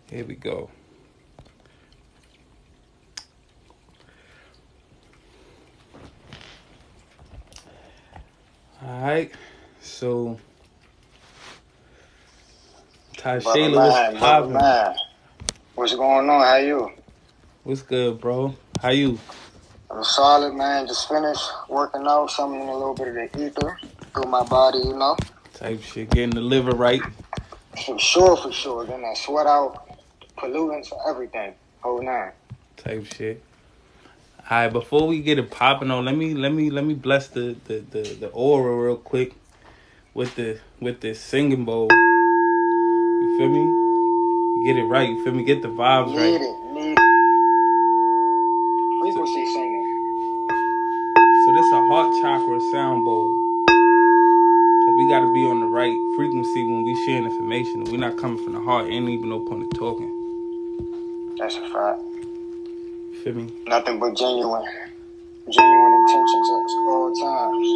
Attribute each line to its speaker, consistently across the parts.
Speaker 1: Here we go. All right. So, Shayla, what's poppin'?
Speaker 2: What's going on? How you?
Speaker 1: What's good, bro? How you?
Speaker 2: I'm solid, man. Just finished working out, something in a little bit of the ether through my body, you know.
Speaker 1: Type shit, getting the liver right.
Speaker 2: For sure. Then I sweat out pollutants, everything. Whole nine.
Speaker 1: Type shit. All right, before we get it popping on, let me bless the aura real quick with this singing bowl. You feel me? Get it right. You feel me? Get the vibes right.
Speaker 2: Need it. Frequency singing.
Speaker 1: So this a heart chakra sound bowl. Cause we gotta be on the right frequency when we sharing information. We're not coming from the heart. Ain't even no point of talking.
Speaker 2: That's a fact.
Speaker 1: You feel me?
Speaker 2: Nothing but genuine intentions at all times.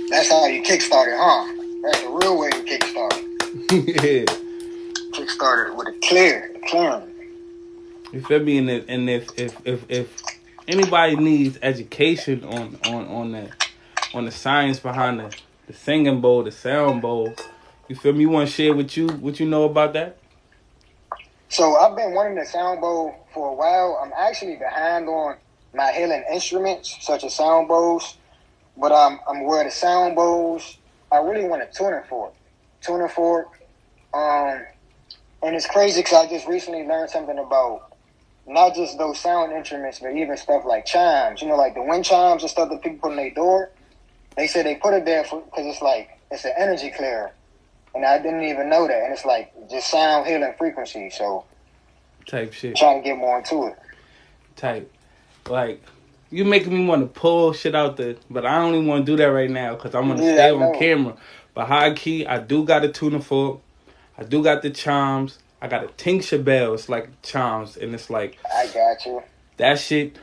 Speaker 2: That's how you kickstart it, huh? That's the real way to kickstart it.
Speaker 1: Yeah.
Speaker 2: Kickstart it with a clearing.
Speaker 1: You feel me? And if anybody needs education on the science behind the singing bowl, the sound bowl, you feel me? You want to share what you know about that?
Speaker 2: So I've been wanting the sound bowl for a while. I'm actually behind on my healing instruments, such as sound bowls. But I'm aware the sound bowls, I really want a tuning fork. And it's crazy because I just recently learned something about not just those sound instruments, but even stuff like chimes. You know, like the wind chimes and stuff that people put on their door. They say they put it there because it's an energy clearer. And I didn't even know that. And it's like just sound healing frequency. So
Speaker 1: type shit.
Speaker 2: Trying to get more into it.
Speaker 1: Type. Like, you making me want to pull shit out there, but I don't even want to do that right now because I'm going to stay on camera. But high key, I do got a tuning fork. I do got the chimes. I got a tincture bell. It's like chimes, and it's like...
Speaker 2: I got you.
Speaker 1: That shit,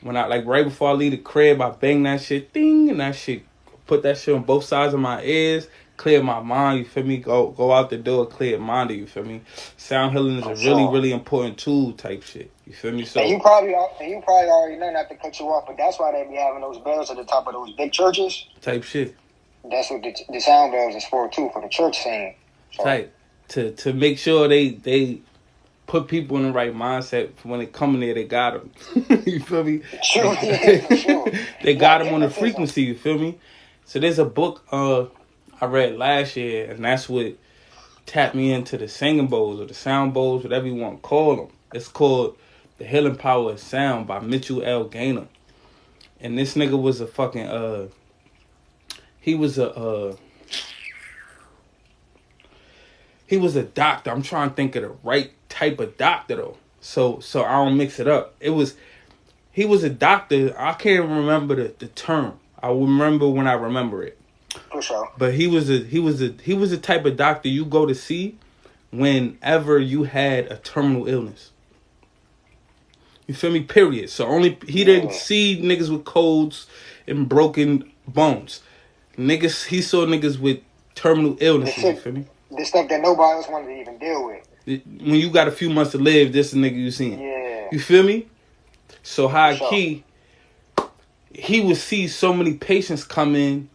Speaker 1: when I, like, right before I leave the crib, I bang that shit, ding, and that shit, put that shit on both sides of my ears, clear my mind, you feel me? Go out the door, clear mind, you feel me? Sound healing is a really, really important tool type shit. You feel me? So
Speaker 2: and you probably already know, not to cut you off, but that's why they be having those bells at the top of those big churches.
Speaker 1: Type shit.
Speaker 2: That's what the sound bells is for too, for the church scene.
Speaker 1: So. Type. To make sure they put people in the right mindset when they come in there, they got them. You feel me?
Speaker 2: Sure, yeah, for sure.
Speaker 1: They got them on the frequency, you feel me? So there's a book I read last year, and that's what tapped me into the singing bowls or the sound bowls, whatever you want to call them. It's called The Healing Power of Sound by Mitchell L. Gaynor. And this nigga was a fucking, he was a doctor. I'm trying to think of the right type of doctor though. So I don't mix it up. He was a doctor. I can't remember the term. I will remember when I remember it.
Speaker 2: For sure.
Speaker 1: But he was a type of doctor you go to see whenever you had a terminal illness. You feel me? Period. So he didn't see niggas with colds and broken bones. He saw niggas with terminal illnesses. You feel me?
Speaker 2: The stuff that nobody else wanted to even deal with.
Speaker 1: When you got a few months to live, this is the nigga you seen.
Speaker 2: Yeah.
Speaker 1: You feel me? So high key, he would see so many patients come in,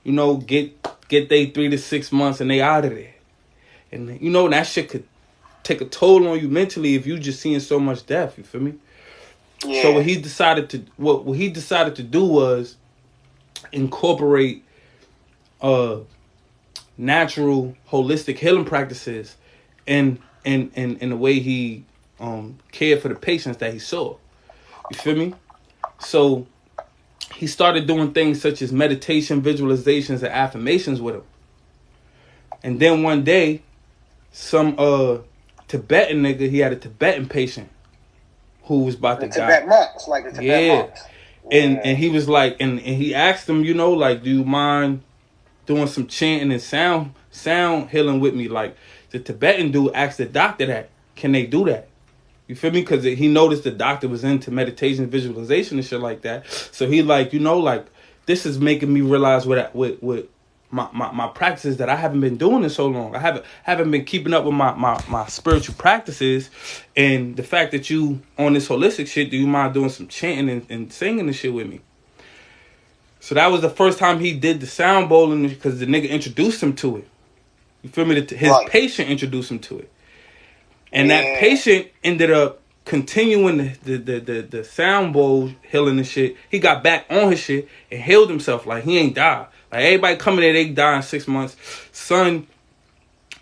Speaker 1: you know, get they 3 to 6 months and they out of there. And you know that shit could take a toll on you mentally if you just seeing so much death. You feel me? Yeah. So what he decided to do was incorporate natural holistic healing practices in the way he cared for the patients that he saw. You feel me? So he started doing things such as meditation, visualizations, and affirmations with him. And then one day, some Tibetan nigga, he had a Tibetan patient who was about to die.
Speaker 2: Tibet monks, like the Tibet monks.
Speaker 1: And he was like, and he asked him, you know, like, do you mind doing some chanting and sound healing with me? Like, the Tibetan dude asked the doctor that, can they do that? You feel me? Because he noticed the doctor was into meditation, visualization, and shit like that. So he like, you know, like, this is making me realize what my practices that I haven't been doing in so long. I haven't been keeping up with my spiritual practices. And the fact that you on this holistic shit, do you mind doing some chanting and singing and shit with me? So that was the first time he did the sound bowling, because the nigga introduced him to it. You feel me? His patient introduced him to it. And that patient ended up continuing the sound bowl healing and shit. He got back on his shit and healed himself. Like, he ain't died. Like, everybody coming there, they die in 6 months. Son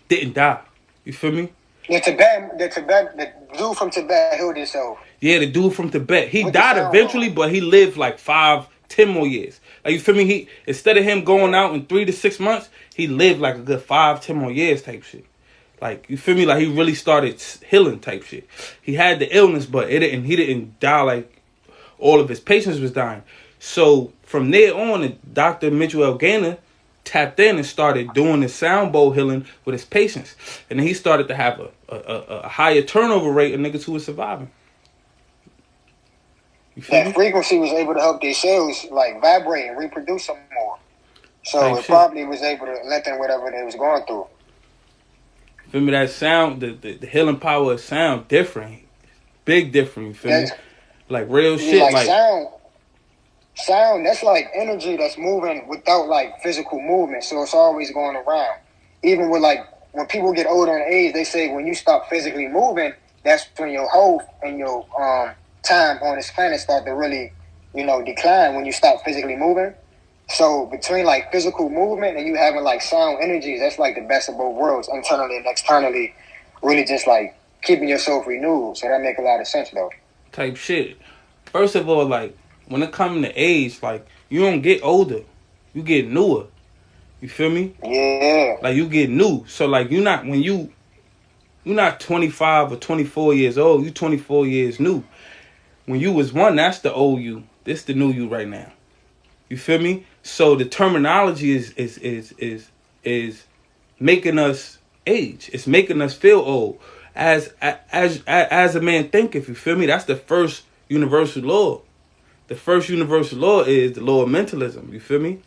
Speaker 1: didn't die. You feel me?
Speaker 2: The dude from Tibet healed himself.
Speaker 1: Yeah, the dude from Tibet. He died eventually, but he lived like 5-10 more years. Like, you feel me? He, instead of him going out in 3 to 6 months, he lived like a good 5-10 more years type shit. Like, you feel me? Like, he really started healing type shit. He had the illness, but he didn't die like all of his patients was dying. So from there on, Dr. Mitchell L. Gaynor tapped in and started doing the sound bowl healing with his patients. And then he started to have a higher turnover rate of niggas who were surviving.
Speaker 2: That frequency was able to help their cells like vibrate and reproduce some more. So it probably was able to let them whatever they was going through.
Speaker 1: Feel me? That sound, the healing power of sound, different, big different. You feel me? Like real shit. Like
Speaker 2: sound. That's like energy that's moving without like physical movement. So it's always going around. Even with like when people get older in age, they say when you stop physically moving, that's when your health and your time on this planet start to really, decline. When you stop physically moving. So between like physical movement and you having like sound energies, that's like the best of both worlds, internally and externally, really just like keeping yourself renewed. So that make a lot of sense though.
Speaker 1: Type shit. First of all, like when it comes to age, like you don't get older, you get newer. You feel me?
Speaker 2: Yeah.
Speaker 1: Like you get new. So like you're not 25 or 24 years old. You 24 years new. When you was one, that's the old you. This the new you right now. You feel me? So the terminology is making us age. It's making us feel old. As a man thinketh, you feel me? That's the first universal law. The first universal law is the law of mentalism. You feel me?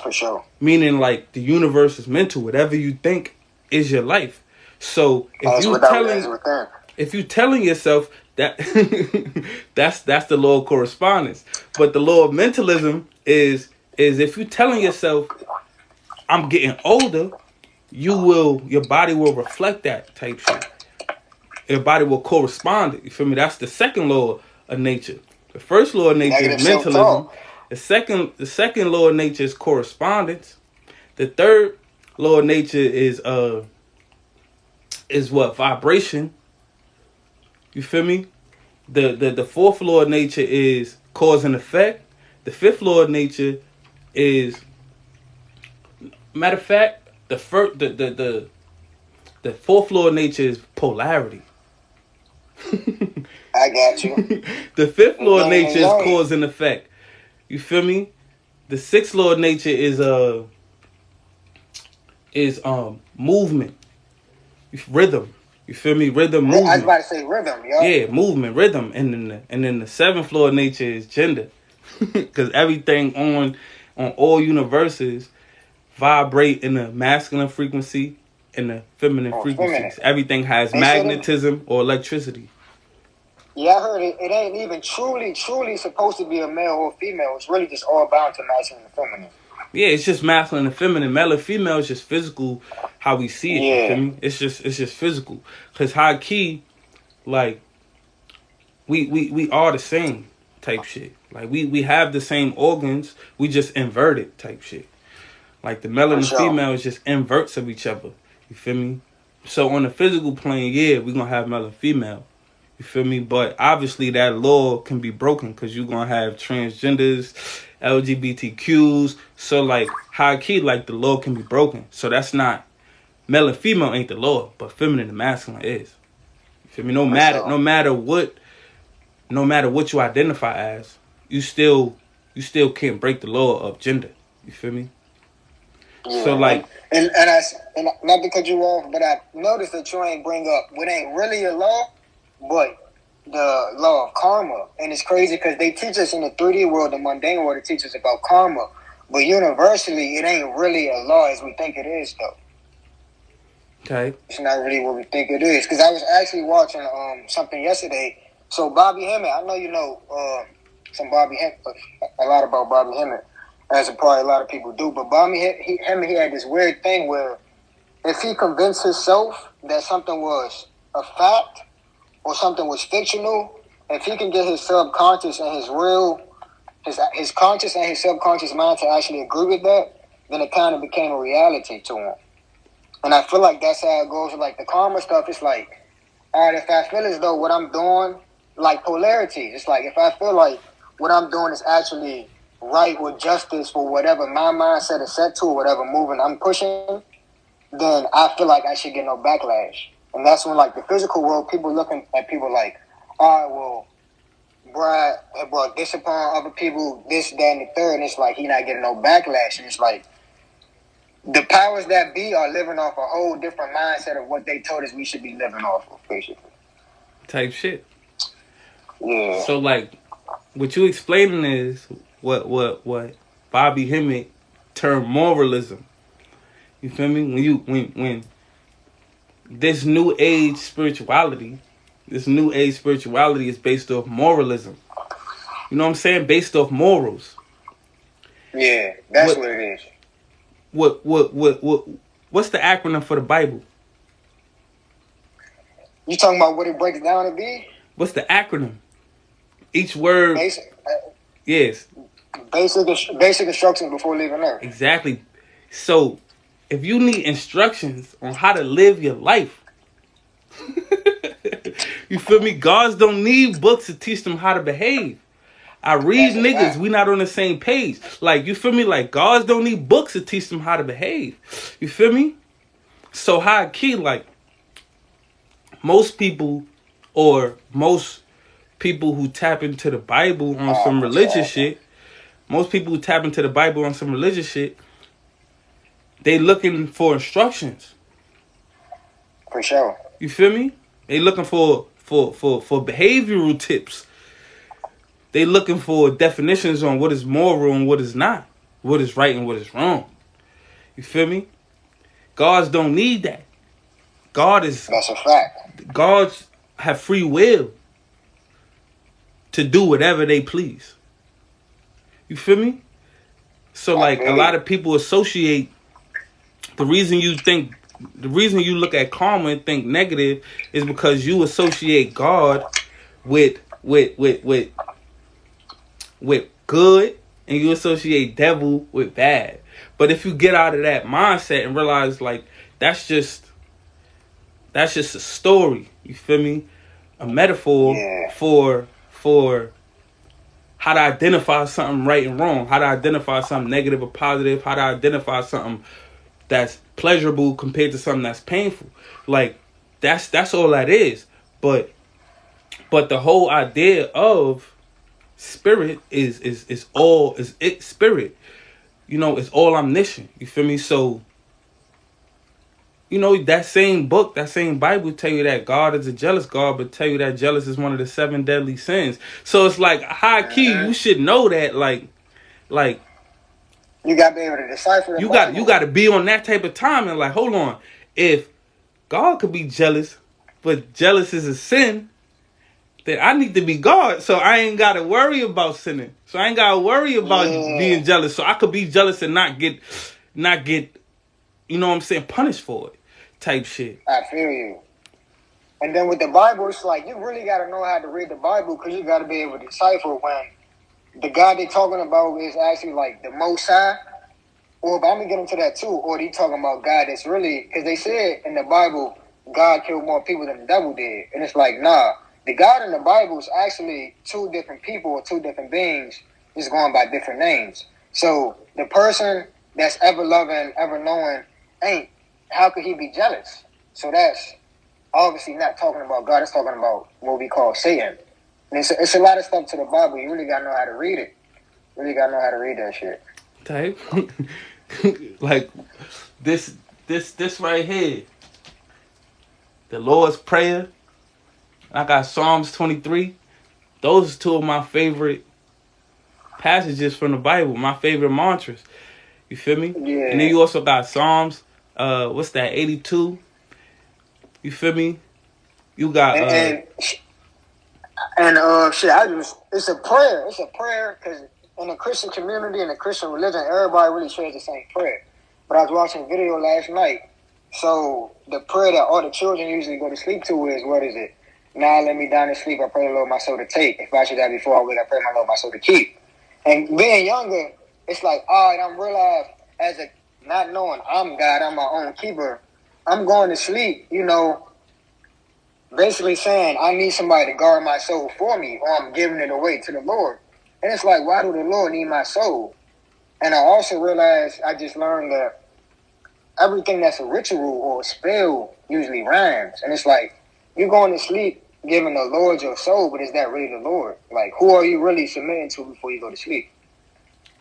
Speaker 2: For sure.
Speaker 1: Meaning like the universe is mental. Whatever you think is your life. So if you telling yourself that that's the law of correspondence. But the law of mentalism is if you telling yourself I'm getting older, your body will reflect that type shit. Your body will correspond it. You feel me? That's the second law of nature. The first law of nature is mentalism. The second law of nature is correspondence. The third law of nature is what? Vibration. You feel me? The fourth law of nature is cause and effect. The fifth law of nature is, matter of fact, the fourth law of nature is polarity.
Speaker 2: I got you.
Speaker 1: The fifth law of nature is cause and effect. You feel me? The sixth law of nature is movement, rhythm. You feel me? Rhythm, movement.
Speaker 2: I was about to say rhythm, yo.
Speaker 1: Yeah, movement, rhythm, and then the seventh law of nature is gender, because everything on all universes vibrate in the masculine frequency and the feminine frequencies. Everything has magnetism or electricity.
Speaker 2: Yeah, I heard it. It ain't even truly supposed to be a male or female. It's really just all bound to masculine and feminine.
Speaker 1: Yeah, it's just masculine and feminine. Male and female is just physical, how we see it. You feel
Speaker 2: Yeah.
Speaker 1: me? It's just physical. Cause high key, like we are the same type shit. Like we have the same organs. We just inverted type shit. Like the male
Speaker 2: For
Speaker 1: and the
Speaker 2: sure.
Speaker 1: female is just inverts of each other. You feel me? So on the physical plane, yeah, we're gonna have male and female. You feel me? But obviously that law can be broken because you're gonna have transgenders, LGBTQs. So like high key, like the law can be broken. So that's not male and female ain't the law, but feminine and masculine is. You feel me? No
Speaker 2: For
Speaker 1: matter
Speaker 2: sure.
Speaker 1: no matter what you identify as, you still can't break the law of gender. You feel me?
Speaker 2: Yeah.
Speaker 1: So like
Speaker 2: and not to cut you off, but I noticed that you ain't bring up what ain't really a law, but the law of karma. And it's crazy because they teach us in the 3D world, the mundane world, it teaches about karma. But universally, it ain't really a law as we think it is, though.
Speaker 1: okay.
Speaker 2: It's not really what we think it is. Because I was actually watching something yesterday. So Bobby Hemmett, I know you know some Bobby Hemmett, a lot about Bobby Hemmett, as probably a lot of people do. But Bobby Hemmett, he had this weird thing where if he convinced himself that something was a fact or something was fictional, if he can get his subconscious and his conscious and his subconscious mind to actually agree with that, then it kind of became a reality to him. And I feel like that's how it goes with like the karma stuff. It's like, all right, if I feel as though what I'm doing, like polarity, it's like if I feel like what I'm doing is actually right with justice for whatever my mindset is set to, or whatever movement I'm pushing, then I feel like I should get no backlash. And that's when, like, the physical world, people looking at people like, all right, well, Brad had brought this upon other people, this, that, and the third, and it's like he not getting no backlash. And it's like the powers that be are living off a whole different mindset of what they told us we should be living off of, basically.
Speaker 1: Type shit.
Speaker 2: Yeah.
Speaker 1: So like what you explaining is what Bobby Hemmett termed moralism. You feel me? When this new age spirituality is based off moralism. You know what I'm saying? Based off morals.
Speaker 2: Yeah, that's what it is.
Speaker 1: What's the acronym for the Bible?
Speaker 2: You talking about what it breaks down to be?
Speaker 1: What's the acronym? Each word. Yes.
Speaker 2: Basic instructions before leaving Earth.
Speaker 1: Exactly. So, if you need instructions on how to live your life, you feel me? Gods don't need books to teach them how to behave. I read niggas, we not on the same page. Like, you feel me? Like, gods don't need books to teach them how to behave. You feel me? So, high key, like, most people who tap into the Bible on some religious shit, they looking for instructions.
Speaker 2: For sure.
Speaker 1: You feel me? They looking for behavioral tips. They looking for definitions on what is moral and what is not. What is right and what is wrong. You feel me? Gods don't need that. That's
Speaker 2: a fact.
Speaker 1: Gods have free will to do whatever they please. You feel me? So like a lot of people associate the reason you look at karma and think negative is because you associate God with good and you associate devil with bad. But if you get out of that mindset and realize like that's just a story, you feel me? A metaphor for how to identify something right and wrong, how to identify something negative or positive, how to identify something that's pleasurable compared to something that's painful. Like that's all that is. But the whole idea of spirit is spirit. You know, it's all omniscient. You feel me? So, you know, that same book, that same Bible tell you that God is a jealous God, but tell you that jealous is one of the 7 deadly sins. So it's like high key, you should know that like
Speaker 2: you gotta be able to decipher the Bible.
Speaker 1: You gotta be on that type of time and like, hold on. If God could be jealous, but jealous is a sin, that I need to be God, so I ain't gotta worry about sinning. So I ain't gotta worry about being jealous. So I could be jealous and not get, you know what I'm saying, punished for it, type shit.
Speaker 2: I feel you. And then with the Bible, it's like you really got to know how to read the Bible because you got to be able to decipher when the God they're talking about is actually like the Most High, or but I'm gonna get into that too, or they talking about God that's really, because they said in the Bible God killed more people than the devil did, and it's like nah, the God in the Bible is actually two different people or two different beings, just going by different names. So the person that's ever loving, ever knowing, ain't. How could he be jealous? So that's obviously not talking about God. It's talking about what we call Satan. And it's a lot of stuff to the Bible. You really gotta know how to read it. Really gotta know how to read that shit.
Speaker 1: Type. Like this right here. The Lord's Prayer. I got Psalms 23. Those are two of my favorite passages from the Bible. My favorite mantras. You feel me?
Speaker 2: Yeah.
Speaker 1: And then you also got Psalms. What's that? 82. You feel me? You got
Speaker 2: it's a prayer. It's a prayer because in the Christian community, in the Christian religion, everybody really shares the same prayer. But I was watching a video last night. So the prayer that all the children usually go to sleep to is, what is it? Now let me down to sleep. I pray the Lord my soul to take. If I should die before I wake, I pray my Lord my soul to keep. And being younger, it's like, all right, I'm realized as a not knowing I'm God, I'm my own keeper. I'm going to sleep, basically saying I need somebody to guard my soul for me, or I'm giving it away to the Lord. And it's like, why do the Lord need my soul? And I also realized, I just learned that everything that's a ritual or a spell usually rhymes. And it's like, you're going to sleep giving the Lord your soul, but is that really the Lord? Like, who are you really submitting to before you go to sleep?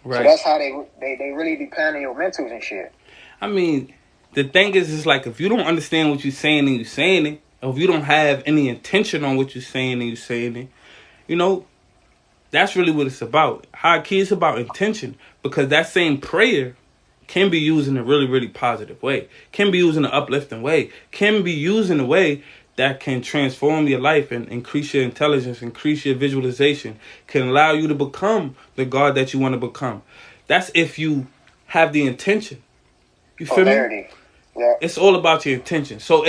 Speaker 2: Right. So that's how they really be planning your mentals and shit.
Speaker 1: I mean, the thing is like, if you don't understand what you're saying and you're saying it, or if you don't have any intention on what you're saying and you're saying it, that's really what it's about. High key, it's about intention, because that same prayer can be used in a really, really positive way, can be used in an uplifting way, can be used in a way that can transform your life and increase your intelligence, increase your visualization, can allow you to become the God that you want to become. That's if you have the intention. You feel me?
Speaker 2: Yeah.
Speaker 1: It's all about your intention. So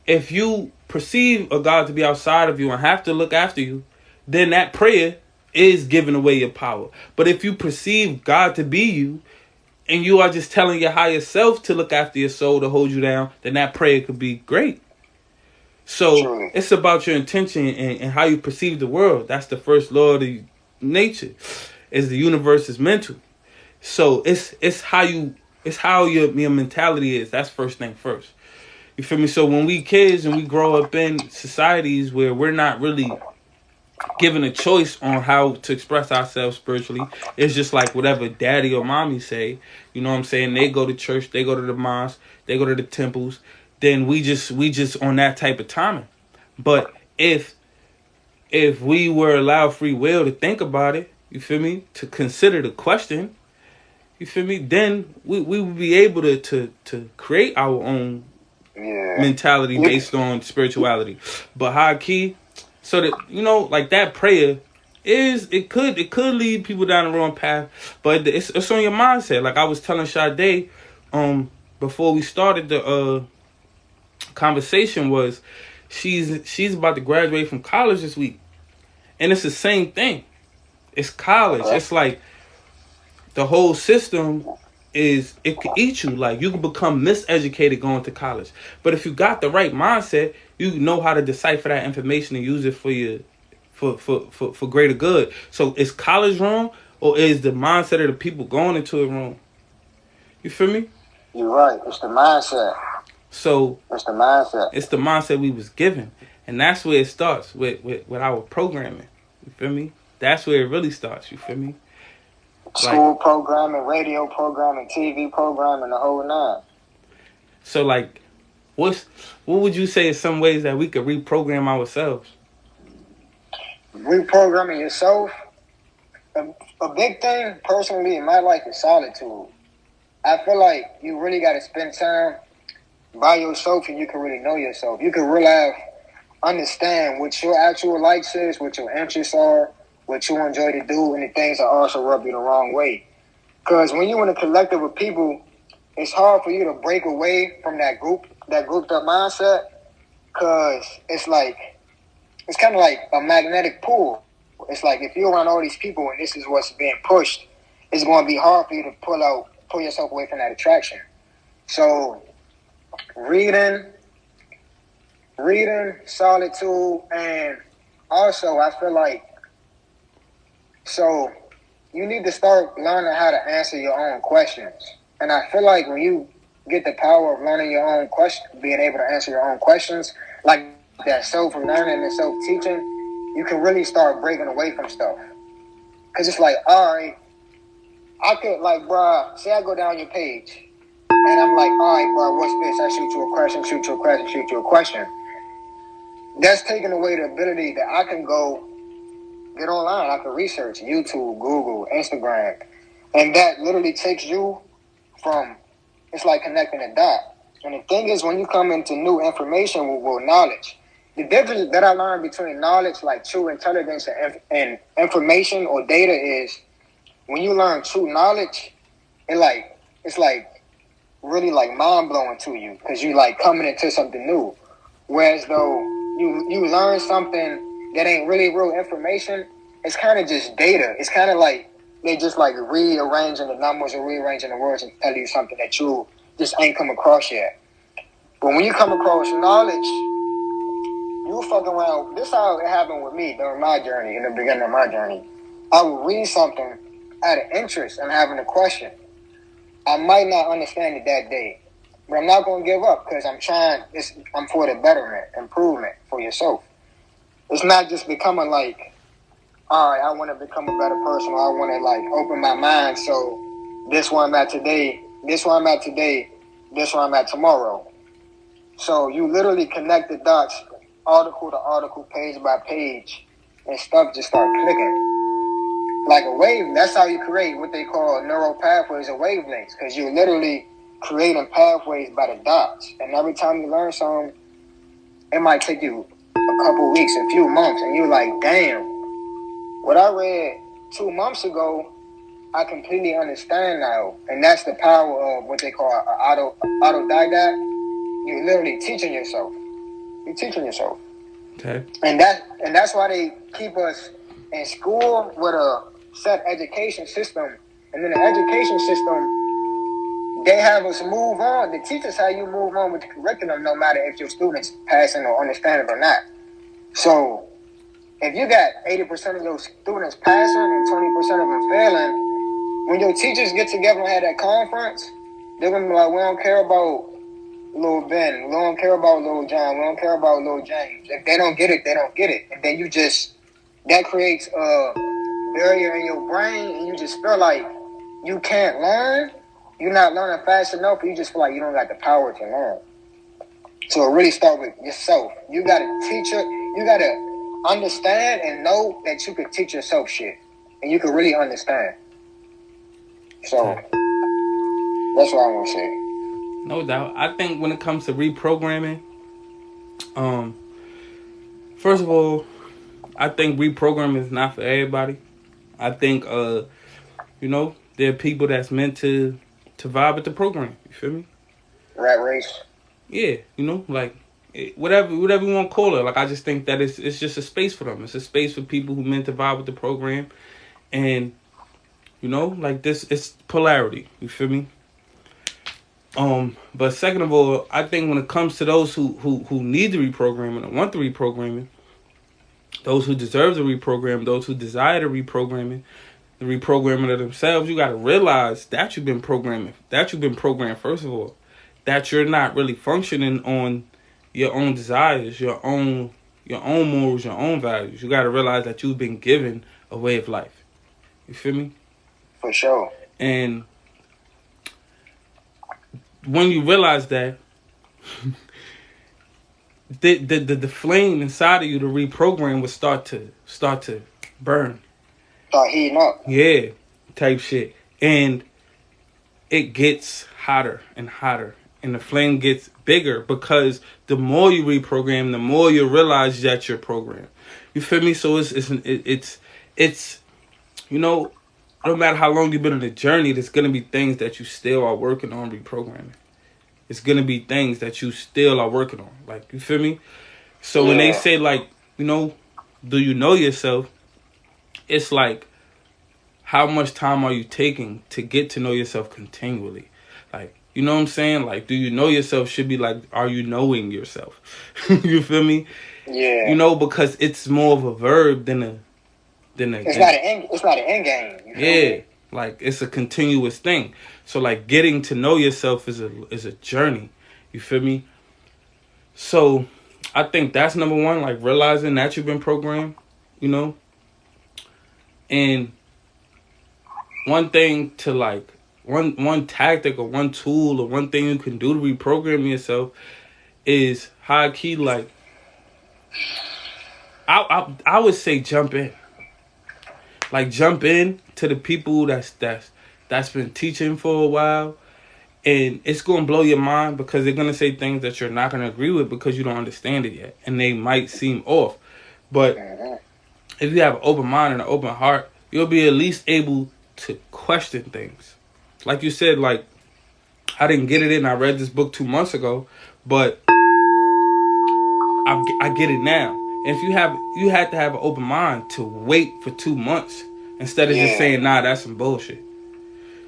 Speaker 1: if you perceive a God to be outside of you and have to look after you, then that prayer is giving away your power. But if you perceive God to be you, and you are just telling your higher self to look after your soul, to hold you down, then that prayer could be great. So it's about your intention and how you perceive the world. That's the first law of the nature, is the universe is mental. So it's how your mentality is. That's first thing first. You feel me? So when we kids and we grow up in societies where we're not really given a choice on how to express ourselves spiritually, it's just like whatever daddy or mommy say. You know what I'm saying? They go to church, they go to the mosque, they go to the temples. Then we just on that type of timing. But if we were allowed free will to think about it, you feel me, to consider the question, you feel me, then we would be able to create our own mentality based on spirituality. But high key, so that like that prayer it could lead people down the wrong path, but it's on your mindset. Like I was telling Sade before we started the conversation, was she's about to graduate from college this week, and it's the same thing. It's college. It's like the whole system it could eat you. Like you can become miseducated going to college, but if you got the right mindset, you know how to decipher that information and use it for your for greater good. So is college wrong, or is the mindset of the people going into it wrong? You feel me?
Speaker 2: You're right. It's the mindset.
Speaker 1: So
Speaker 2: it's the mindset.
Speaker 1: It's the mindset we was given, and that's where it starts with our programming. You feel me? That's where it really starts. You feel me?
Speaker 2: School programming, radio programming, TV programming, the whole nine.
Speaker 1: So like, what would you say is some ways that we could reprogram ourselves?
Speaker 2: Reprogramming yourself, a big thing personally in my life is solitude. I feel like you really got to spend time by yourself, and you can really know yourself. You can realize understand what your actual likes is, what your interests are, what you enjoy to do, and the things that also rub you the wrong way. Because when you're in a collective of people, it's hard for you to break away from that grouped up mindset. Because it's kind of like a magnetic pull. It's like if you're around all these people and this is what's being pushed, it's going to be hard for you to pull yourself away from that attraction. So reading, solitude, and also I feel like, so you need to start learning how to answer your own questions. And I feel like when you get the power of learning your own question, being able to answer your own questions, like that self-learning and self-teaching, you can really start breaking away from stuff. Because it's like, all right, I could, like, bruh, say I go down your page, and I'm like, all right, bruh, what's this? I shoot you a question. That's taking away the ability that I can go get online. I can research YouTube, Google, Instagram. And that literally takes you from, it's like connecting a dot. And the thing is, when you come into new information with knowledge, the difference that I learned between knowledge, like true intelligence, and information or data is when you learn true knowledge, it's like really like mind blowing to you because you like coming into something new. Whereas though you learn something that ain't really real information, it's kind of just data. It's kind of like they just like rearranging the numbers or rearranging the words and tell you something that you just ain't come across yet. But when you come across knowledge, you fuck around. This is how it happened with me during my journey, in the beginning of my journey. I would read something out of interest and having a question. I might not understand it that day, but I'm not going to give up because I'm for the betterment, improvement for yourself. It's not just becoming like, all right, I want to become a better person, or I want to like open my mind. So this where I'm at today, this where I'm at tomorrow. So you literally connect the dots, article to article, page by page, and stuff just start clicking. Like a wave, that's how you create what they call neural pathways or wavelengths, because you're literally creating pathways by the dots. And every time you learn something, it might take you a couple weeks, a few months, and you're like, damn, what I read 2 months ago, I completely understand now. And that's the power of what they call autodidact. You're literally teaching yourself. You're teaching yourself.
Speaker 1: Okay.
Speaker 2: And that's why they keep us in school with a set education system. And then the education system, they have us move on. They teach us how you move on with the curriculum, no matter if your students passing or understand it or not. So if you got 80% of your students passing and 20% of them failing, when your teachers get together and have that conference, they're going to be like, we don't care about Lil Ben, we don't care about Lil John, we don't care about Lil James. If they don't get it, they don't get it. And then that creates a barrier in your brain, and you just feel like you can't learn. You're not learning fast enough, or you just feel like you don't got the power to learn. So it really starts with yourself. You got to teach it. You got to understand and know that you can teach yourself shit, and you can really understand. So that's what I want to say.
Speaker 1: No doubt. I think when it comes to reprogramming, first of all, I think reprogramming is not for everybody. I think, there are people that's meant to vibe with the program. You feel me?
Speaker 2: Rat race.
Speaker 1: Yeah, like whatever you want to call it. Like I just think that it's just a space for them. It's a space for people who meant to vibe with the program, and like this, it's polarity. You feel me? But second of all, I think when it comes to those who need the reprogramming and want the reprogramming, those who deserve the reprogram, those who desire the reprogramming of themselves, you got to realize that you've been programmed first of all, that you're not really functioning on your own desires, your own morals, your own values. You got to realize that you've been given a way of life. You feel me?
Speaker 2: For sure.
Speaker 1: And when you realize that, the flame inside of you to reprogram would start to burn.
Speaker 2: Start heating up.
Speaker 1: Yeah, type shit. And it gets hotter and hotter and the flame gets bigger, because the more you reprogram, the more you realize that you're programmed. You feel me? So it's you know, no matter how long you've been on the journey, there's gonna be things that you still are working on reprogramming. It's gonna be things that you still are working on. Like, you feel me? So when they say, like, you know, do you know yourself? It's like, how much time are you taking to get to know yourself continually? Like, you know what I'm saying? Like, do you know yourself should be like, are you knowing yourself? You feel me?
Speaker 2: Yeah.
Speaker 1: You know, because it's more of a verb than a
Speaker 2: it's not an end game. You feel me?
Speaker 1: Like, it's a continuous thing. So, like, getting to know yourself is a journey. You feel me? So I think that's number one, like, realizing that you've been programmed, you know. And one thing to, like, one tactic or one tool or one thing you can do to reprogram yourself is high key, like, I would say jump in. Like, jump in to the people that's been teaching for a while, and it's gonna blow your mind, because they're gonna say things that you're not gonna agree with because you don't understand it yet, and they might seem off. But if you have an open mind and an open heart, you'll be at least able to question things. Like you said, like, I didn't get it in. I read this book 2 months ago, but I get it now. And if you had to have an open mind to wait for 2 months instead of just saying, nah, that's some bullshit.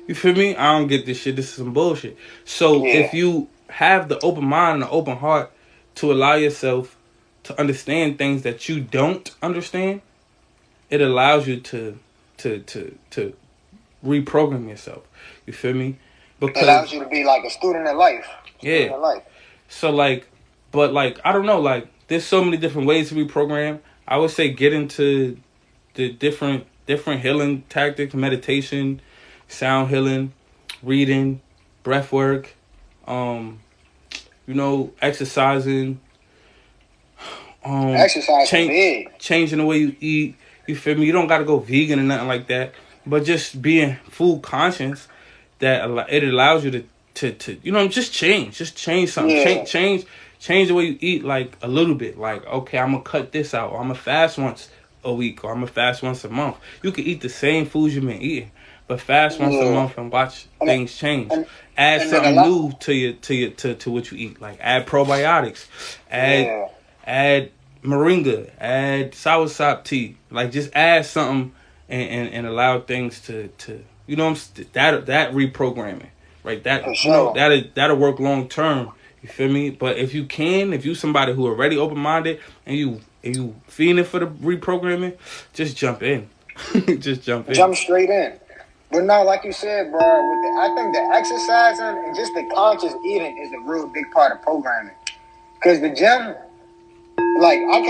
Speaker 1: You feel me? I don't get this shit. This is some bullshit. So if you have the open mind and the open heart to allow yourself to understand things that you don't understand, it allows you to reprogram yourself. You feel me?
Speaker 2: Because it allows you to be like a student of life.
Speaker 1: So, like, but, like, I don't know, like, there's so many different ways to reprogram. I would say get into the different healing tactics: meditation, sound healing, reading, breath work, you know, exercising, changing the way you eat. You feel me? You don't got to go vegan or nothing like that, but just being food conscious, that it allows you to you know, just change something. Change the way you eat, like, a little bit. Like, okay, I'm gonna cut this out, or I'm gonna fast once a week, or I'm gonna fast once a month. You can eat the same foods you've been eating, but fast once a month and watch things change. Add something new to what you eat. Like, add probiotics, add moringa, add soursop tea. Like, just add something and allow things to you know, that reprogramming, right? That, you know, that'll work long term. You feel me? But if you somebody who already open minded and you feeling for the reprogramming, just jump in. Just jump in.
Speaker 2: Jump straight in. But no, like you said, bro, I think the exercising and just the conscious eating is a real big part of programming. Because the gym, like, I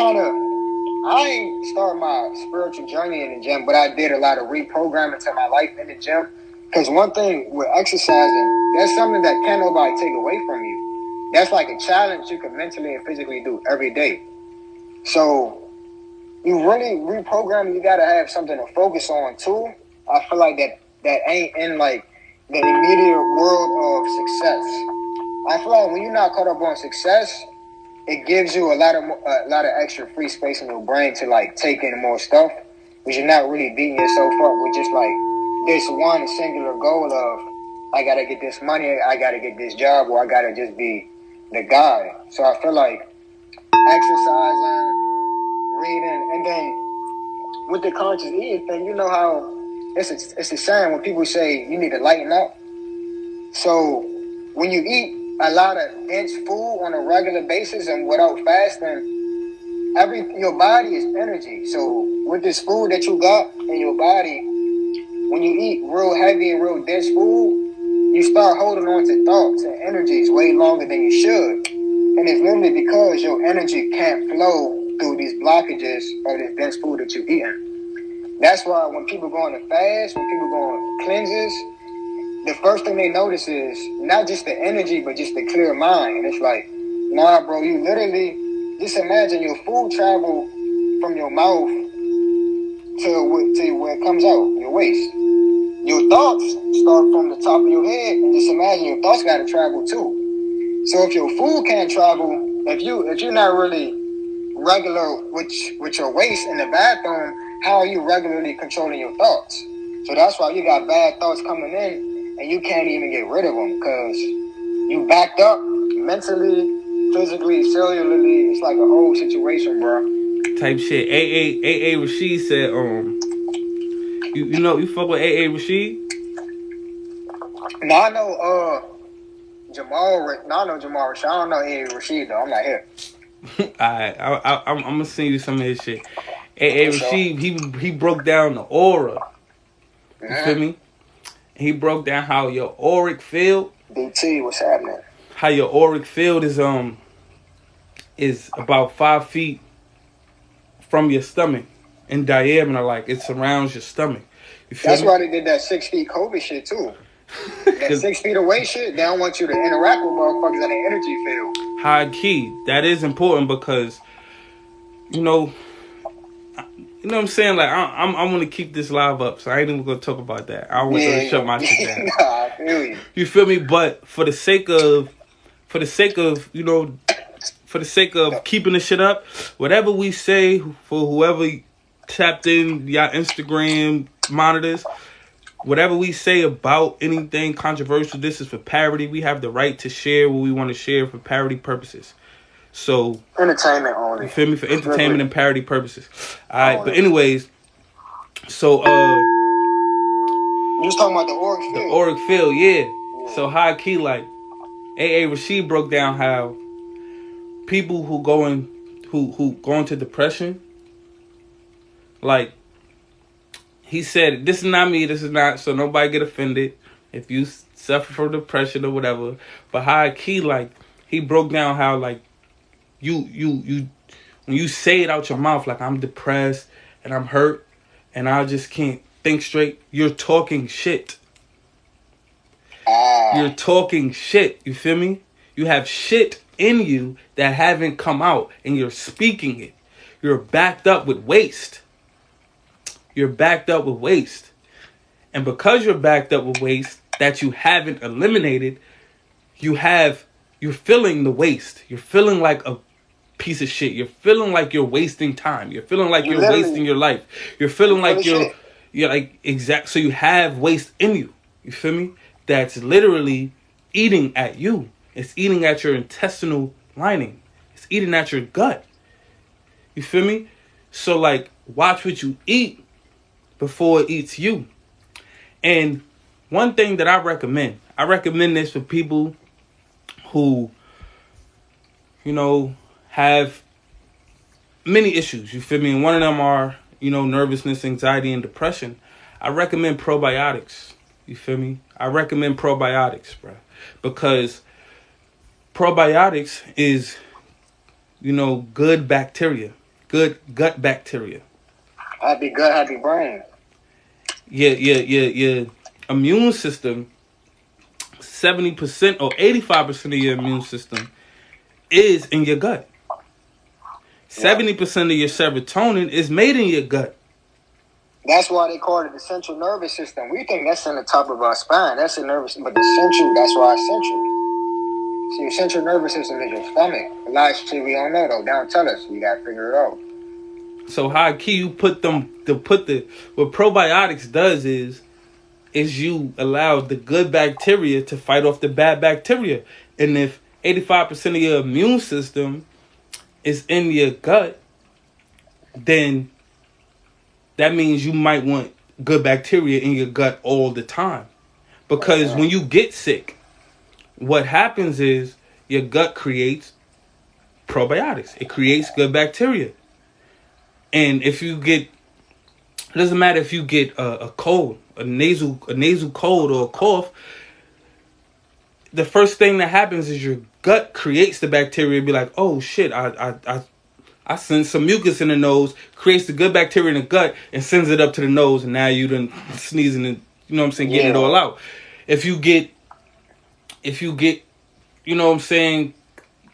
Speaker 2: ain't started my spiritual journey in the gym, but I did a lot of reprogramming to my life in the gym. Because one thing with exercising, that's something that can't nobody take away from you. That's like a challenge you can mentally and physically do every day. So you really reprogram, you gotta have something to focus on too. I feel like that ain't in, like, the immediate world of success. I feel like when you're not caught up on success, it gives you a lot of extra free space in your brain to, like, take in more stuff, because you're not really beating yourself up with just, like, this one singular goal of, I gotta get this money, I gotta get this job, or I gotta just be the guy. So I feel like exercising, reading, and then with the conscious eating thing, you know how it's a saying when people say you need to lighten up. So when you eat a lot of dense food on a regular basis and without fasting, your body is energy. So with this food that you got in your body, when you eat real heavy and real dense food, you start holding on to thoughts and energies way longer than you should. And it's literally because your energy can't flow through these blockages of this dense food that you're eating. That's why when people go on a fast, when people go on cleanses, the first thing they notice is not just the energy, but just the clear mind. And it's like, nah, bro, you literally, just imagine your food travel from your mouth to where it comes out, your waist. Your thoughts start from the top of your head, and just imagine your thoughts got to travel too. So if your food can't travel, if you're not really regular with your waste in the bathroom, how are you regularly controlling your thoughts? So that's why you got bad thoughts coming in, and you can't even get rid of them because you backed up mentally, physically, cellularly. It's like a whole situation, bro.
Speaker 1: Type shit. A Rashid said, you fuck with A Rashid?
Speaker 2: No, I know Jamal. No, I know Jamal Rashid. I don't know A Rashid though. I'm not here.
Speaker 1: Alright, I'm gonna send you some of his shit. A Rashid, he broke down the aura. You feel me? He broke down how your auric field.
Speaker 2: BT, what's happening?
Speaker 1: How your auric field is about 5 feet from your stomach in diameter, like it surrounds your stomach. You feel
Speaker 2: That's
Speaker 1: me?
Speaker 2: why they did that 6 feet COVID shit too. That 6 feet away shit, they don't want you to interact with motherfuckers in the energy field.
Speaker 1: High key, that is important because, you know what I'm saying? Like I'm gonna keep this live up, so I ain't even gonna talk about that. I want to shut my shit down.
Speaker 2: Nah, I feel you.
Speaker 1: You feel me? But for the sake of keeping the shit up, whatever we say for whoever tapped in y'all Instagram monitors, whatever we say about anything controversial, this is for parody. We have the right to share what we want to share for parody purposes. So
Speaker 2: entertainment only.
Speaker 1: You feel me? For entertainment and parody purposes. Alright, but anyways, so
Speaker 2: you was talking about the auric field.
Speaker 1: The auric field, yeah. So high key, like A Rashid broke down how people who go into depression, like he said, this is not me, this is not, so nobody get offended if you suffer from depression or whatever. But high key, like he broke down how like you when you say it out your mouth, like I'm depressed and I'm hurt and I just can't think straight, you're talking shit. You're talking shit. You feel me? You have shit in you that haven't come out and you're speaking it. You're backed up with waste. You're backed up with waste. And because you're backed up with waste that you haven't eliminated, you're feeling the waste. You're feeling like a piece of shit. You're feeling like you're wasting time. You're feeling like you're wasting your life. You're feeling like you're like exact. So you have waste in you. You feel me? That's literally eating at you. It's eating at your intestinal lining. It's eating at your gut. You feel me? So like, watch what you eat before it eats you. And one thing that I recommend this for people who, have many issues. You feel me? And one of them are, nervousness, anxiety, and depression. I recommend probiotics. You feel me? I recommend probiotics, bro. Because probiotics is, good bacteria. Good gut bacteria.
Speaker 2: Happy gut, happy brain.
Speaker 1: Your immune system, 70% or 85% of your immune system is in your gut. 70% of your serotonin is made in your gut.
Speaker 2: That's why they call it the central nervous system. We think that's in the top of our spine. That's a nervous, but the central, that's why it's central. So your central nervous system is your stomach. A lot of shit we don't know though. They don't tell us. We gotta figure it out.
Speaker 1: So high key, you what probiotics does is you allow the good bacteria to fight off the bad bacteria. And if 85% of your immune system is in your gut, then that means you might want good bacteria in your gut all the time. Because when you get sick, what happens is your gut creates probiotics. It creates good bacteria. And if you get, it doesn't matter if you get a cold, a nasal cold or a cough, the first thing that happens is your gut creates the bacteria. Be like, oh shit, I send some mucus in the nose, creates the good bacteria in the gut, and sends it up to the nose, and now you done sneezing and getting it all out. If you get,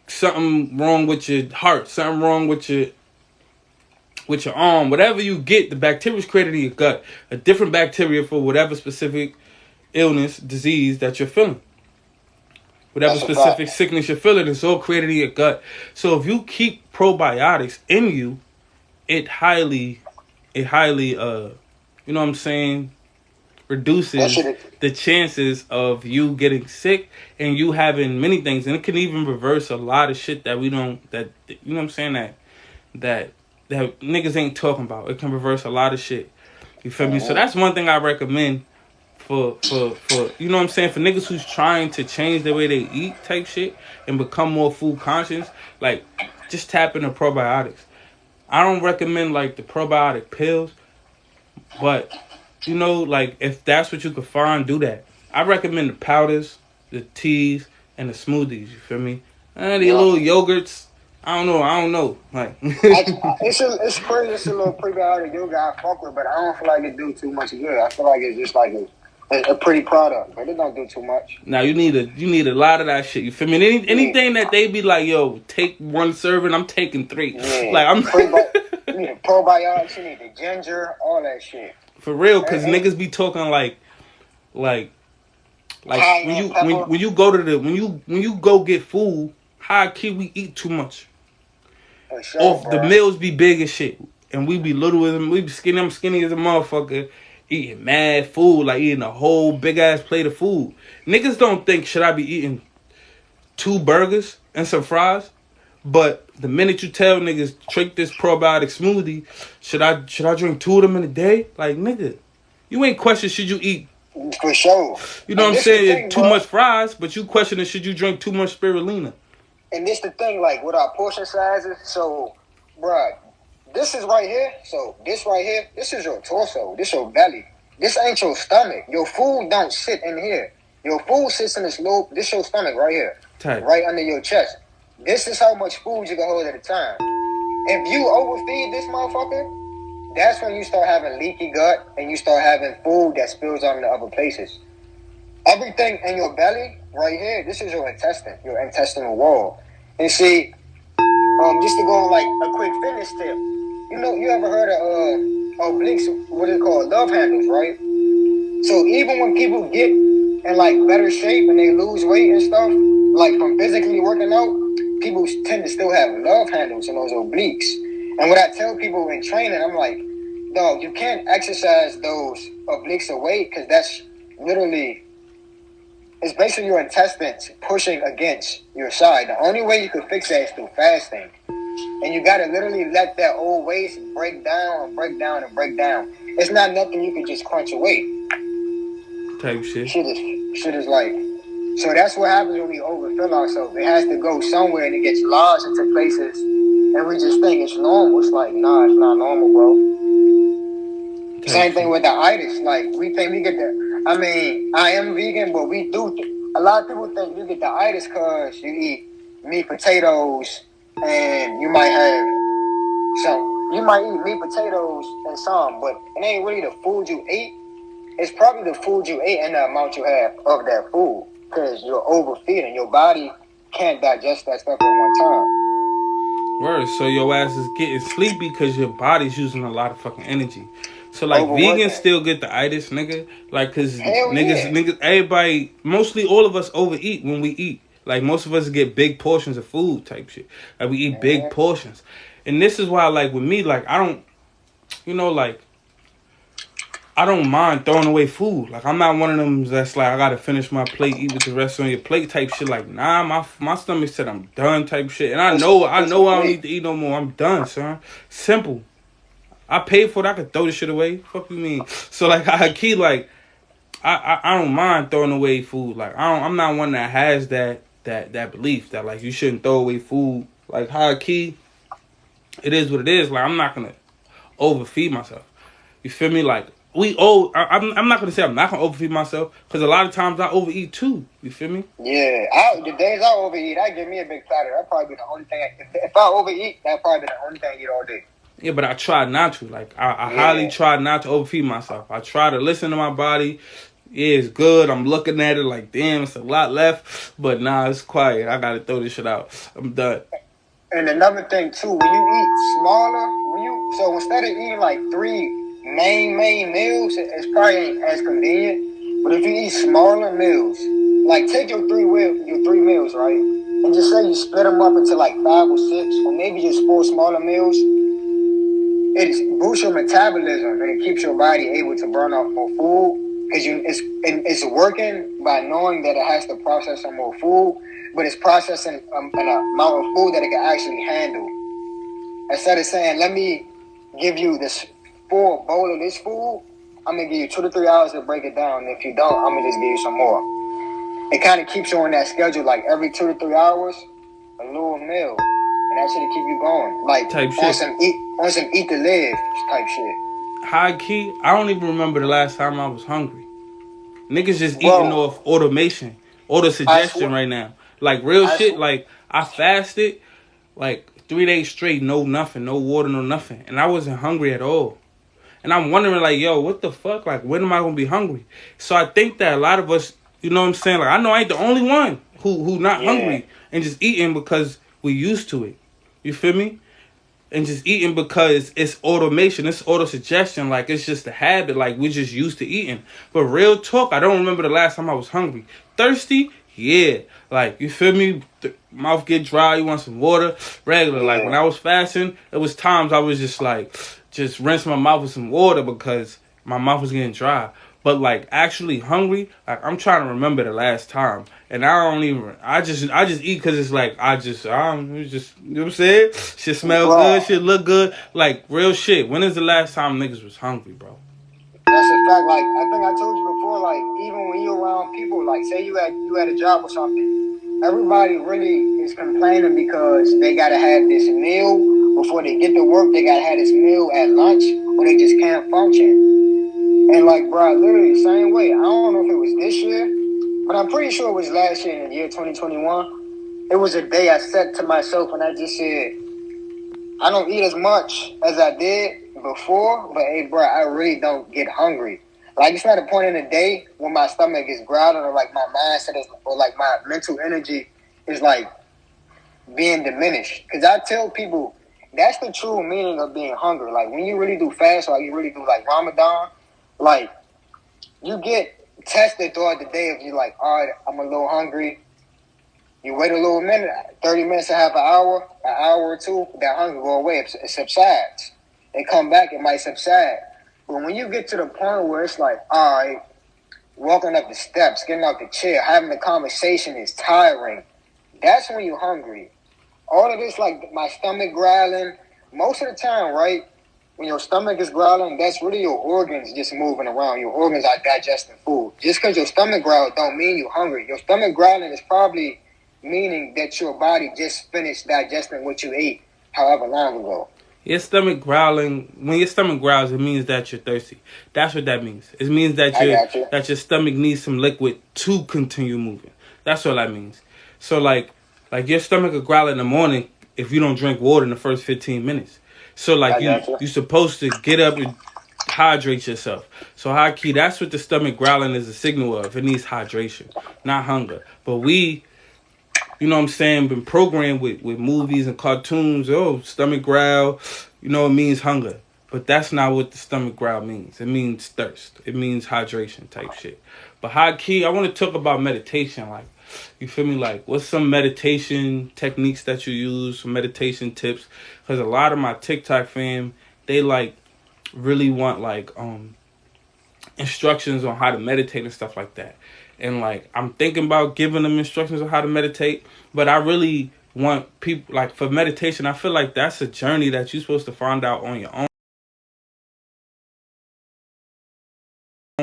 Speaker 1: something wrong with your heart, something wrong with your arm, whatever you get, the bacteria is created in your gut. A different bacteria for whatever specific illness, disease that you're feeling. whatever specific sickness you're feeling. It's all created in your gut. So if you keep probiotics in you, it highly, you know what I'm saying, reduces the chances of you getting sick and you having many things, and it can even reverse a lot of shit that we don't, that, you know what I'm saying, that niggas ain't talking about. It can reverse a lot of shit. You feel me? So that's one thing I recommend for you know what I'm saying, for niggas who's trying to change the way they eat type shit and become more food conscious. Like, just tap into probiotics. I don't recommend like the probiotic pills, but you know, like, if that's what you could find, do that. I recommend the powders, the teas, and the smoothies. You feel me? The little yogurts. I don't know. Like,
Speaker 2: it's crazy. It's a little prebiotic yogurt I fuck with, but I don't feel like it do too much good. I feel like it's just like a pretty product, but it don't do too much.
Speaker 1: Now you need a lot of that shit. You feel me? Anything that they be like, yo, take one serving, I'm taking 3.
Speaker 2: Yeah.
Speaker 1: Like, I'm.
Speaker 2: You need the probiotics. You need the ginger, all that shit.
Speaker 1: For real, because niggas be talking like when you go to the when you go get food, high key we eat too much.
Speaker 2: Sure,
Speaker 1: the meals be big as shit, and we be little as we be skinny. I'm skinny as a motherfucker, eating mad food, like eating a whole big ass plate of food. Niggas don't think, should I be eating 2 burgers and some fries? But the minute you tell niggas, drink this probiotic smoothie, should I drink 2 of them in a day? Like, nigga, you ain't question should you eat.
Speaker 2: For sure.
Speaker 1: You know what I'm saying? Too much fries, but you questioning should you drink too much spirulina.
Speaker 2: And this the thing, like, with our portion sizes. So, bruh, this is right here. So, this right here, this is your torso. This your belly. This ain't your stomach. Your food don't sit in here. Your food sits in this your stomach right here.
Speaker 1: Tight.
Speaker 2: Right under your chest. This is how much food you can hold at a time. If you overfeed this motherfucker, that's when you start having leaky gut and you start having food that spills out into other places. Everything in your belly, right here, this is your intestinal wall. And see, just to go on like a quick fitness tip, you ever heard of obliques, what is it called, love handles, right? So even when people get in like better shape and they lose weight and stuff, like from physically working out, people tend to still have love handles in those obliques. And what I tell people in training, I'm like, dog, you can't exercise those obliques away because that's literally, it's basically your intestines pushing against your side. The only way you can fix that is through fasting. And you got to literally let that old waste break down and break down and break down. It's not nothing you can just crunch away.
Speaker 1: Type shit.
Speaker 2: Shit is like, so that's what happens when we overfill ourselves. It has to go somewhere and it gets lodged into places. And we just think it's normal. It's like, nah, it's not normal, bro. Same thing with the itis. Like, we think we get I am vegan, but we do. A lot of people think you get the itis because you eat meat, potatoes, and you might eat meat, potatoes, and some, but it ain't really the food you ate. It's probably the food you ate and the amount you have of that food because you're overfeeding. Your body can't digest that stuff at one time.
Speaker 1: Word, so your ass is getting sleepy because your body's using a lot of fucking energy. So, like, vegans still get the itis, nigga. Like, because niggas, everybody, mostly all of us overeat when we eat. Like, most of us get big portions of food type shit. Like, we eat big portions. And this is why, like, with me, like, I don't, I don't mind throwing away food. Like, I'm not one of them that's like, I gotta finish my plate, eat with the rest on your plate type shit. Like, nah, my stomach said I'm done type shit. And I know I don't need to eat no more. I'm done, son. Simple. I paid for it. I could throw this shit away. Fuck you mean? So, like, I don't mind throwing away food. Like, I'm not one that has that belief that, like, you shouldn't throw away food. Like, high key, it is what it is. Like, I'm not gonna overfeed myself. You feel me? Like, I'm not gonna say I'm not gonna overfeed myself because a lot of times I overeat too. You feel me?
Speaker 2: Yeah, the days I overeat, that give me a big platter. That probably be the only thing. If I overeat, that probably be the only thing I eat all day.
Speaker 1: Yeah, but I try not to. Like, I highly try not to overfeed myself. I try to listen to my body. Yeah, it's good. I'm looking at it like, damn, it's a lot left. But nah, it's quiet. I gotta throw this shit out. I'm done.
Speaker 2: And another thing too, when you eat smaller, so instead of eating like 3 main meals, it's probably ain't as convenient. But if you eat smaller meals, like take your three meals, right? And just say you split them up into like 5 or 6, or maybe just 4 smaller meals. It boosts your metabolism and it keeps your body able to burn off more food because it's working by knowing that it has to process some more food, but it's processing an amount of food that it can actually handle. Instead of saying, let me give you this full bowl of this food, I'm gonna give you 2 to 3 hours to break it down. And if you don't, I'm gonna just give you some more. It kind of keeps you on that schedule, like every 2 to 3 hours, a little meal. And that shit'll keep you going. Like
Speaker 1: Type
Speaker 2: on
Speaker 1: shit.
Speaker 2: some eat to live type shit.
Speaker 1: High key, I don't even remember the last time I was hungry. Niggas just
Speaker 2: Bro,
Speaker 1: eating off automation, auto suggestion right now. Like real shit. Like I fasted like 3 days straight, no nothing, no water, no nothing, and I wasn't hungry at all. And I'm wondering like, yo, what the fuck? Like when am I gonna be hungry? So I think that a lot of us, you know what I'm saying? Like I know I ain't the only one who not hungry and just eating because we used to it. You feel me? And just eating because it's automation, it's auto suggestion, like it's just a habit, like we're just used to eating. But real talk, I don't remember the last time I was hungry. Thirsty, yeah, like you feel me? The mouth get dry, you want some water, regular. Like when I was fasting, it was times I was just like, just rinse my mouth with some water because my mouth was getting dry. But like actually hungry, like I'm trying to remember the last time, and I just eat because it's like it's just you know what I'm saying? Shit smell good, shit look good, like real shit. When is the last time niggas was hungry, bro?
Speaker 2: That's a fact. Like I think I told you before, like even when you're around people, like say you had a job or something, everybody really is complaining because they gotta have this meal before they get to work. They gotta have this meal at lunch, or they just can't function. And like, bro, literally the same way. I don't know if it was this year, but I'm pretty sure it was last year in the year 2021. It was a day I set to myself and I just said, I don't eat as much as I did before, but hey, bro, I really don't get hungry. Like, it's not a point in the day when my stomach is growling or like my mindset is, or like my mental energy is like being diminished. Because I tell people, that's the true meaning of being hungry. Like, when you really do fast or you really do like Ramadan, like, you get tested throughout the day if you're like, all right, I'm a little hungry. You wait a little minute, 30 minutes to half an hour or two, that hunger go away. It subsides. They come back, it might subside. But when you get to the point where it's like, all right, walking up the steps, getting out the chair, having the conversation is tiring, that's when you're hungry. All of this, like my stomach growling, most of the time, right? When your stomach is growling, that's really your organs just moving around. Your organs are digesting food. Just because your stomach growls don't mean you're hungry. Your stomach growling is probably meaning that your body just finished digesting what you ate however long ago.
Speaker 1: Your stomach growling, when your stomach growls, it means that you're thirsty. That's what that means. It means that your stomach needs some liquid to continue moving. That's what that means. So like your stomach will growl in the morning if you don't drink water in the first 15 minutes. So like you're supposed to get up and hydrate yourself. So high key, that's what the stomach growling is a signal of. It needs hydration, not hunger. But we, you know what I'm saying, been programmed with movies and cartoons. Oh, stomach growl, you know, it means hunger. But that's not what the stomach growl means. It means thirst. It means hydration type shit. But high key, I want to talk about meditation. Like, you feel me? Like, what's some meditation techniques that you use, some meditation tips? Because a lot of my TikTok fam, they like really want like instructions on how to meditate and stuff like that. And like, I'm thinking about giving them instructions on how to meditate, but I really want people, like for meditation, I feel like that's a journey that you're supposed to find out on your own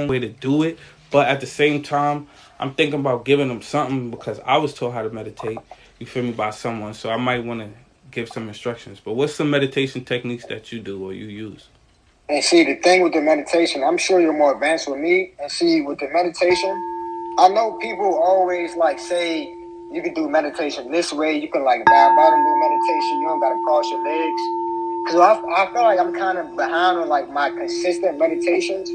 Speaker 1: way to do it. But at the same time, I'm thinking about giving them something because I was taught how to meditate, you feel me, by someone. So I might want to give some instructions. But what's some meditation techniques that you do or you use?
Speaker 2: And see, the thing with the meditation, I'm sure you're more advanced with me. And see, with the meditation, I know people always like say you can do meditation this way. You can like bow bottom do meditation. You don't got to cross your legs. Because I feel like I'm kind of behind on like my consistent meditations.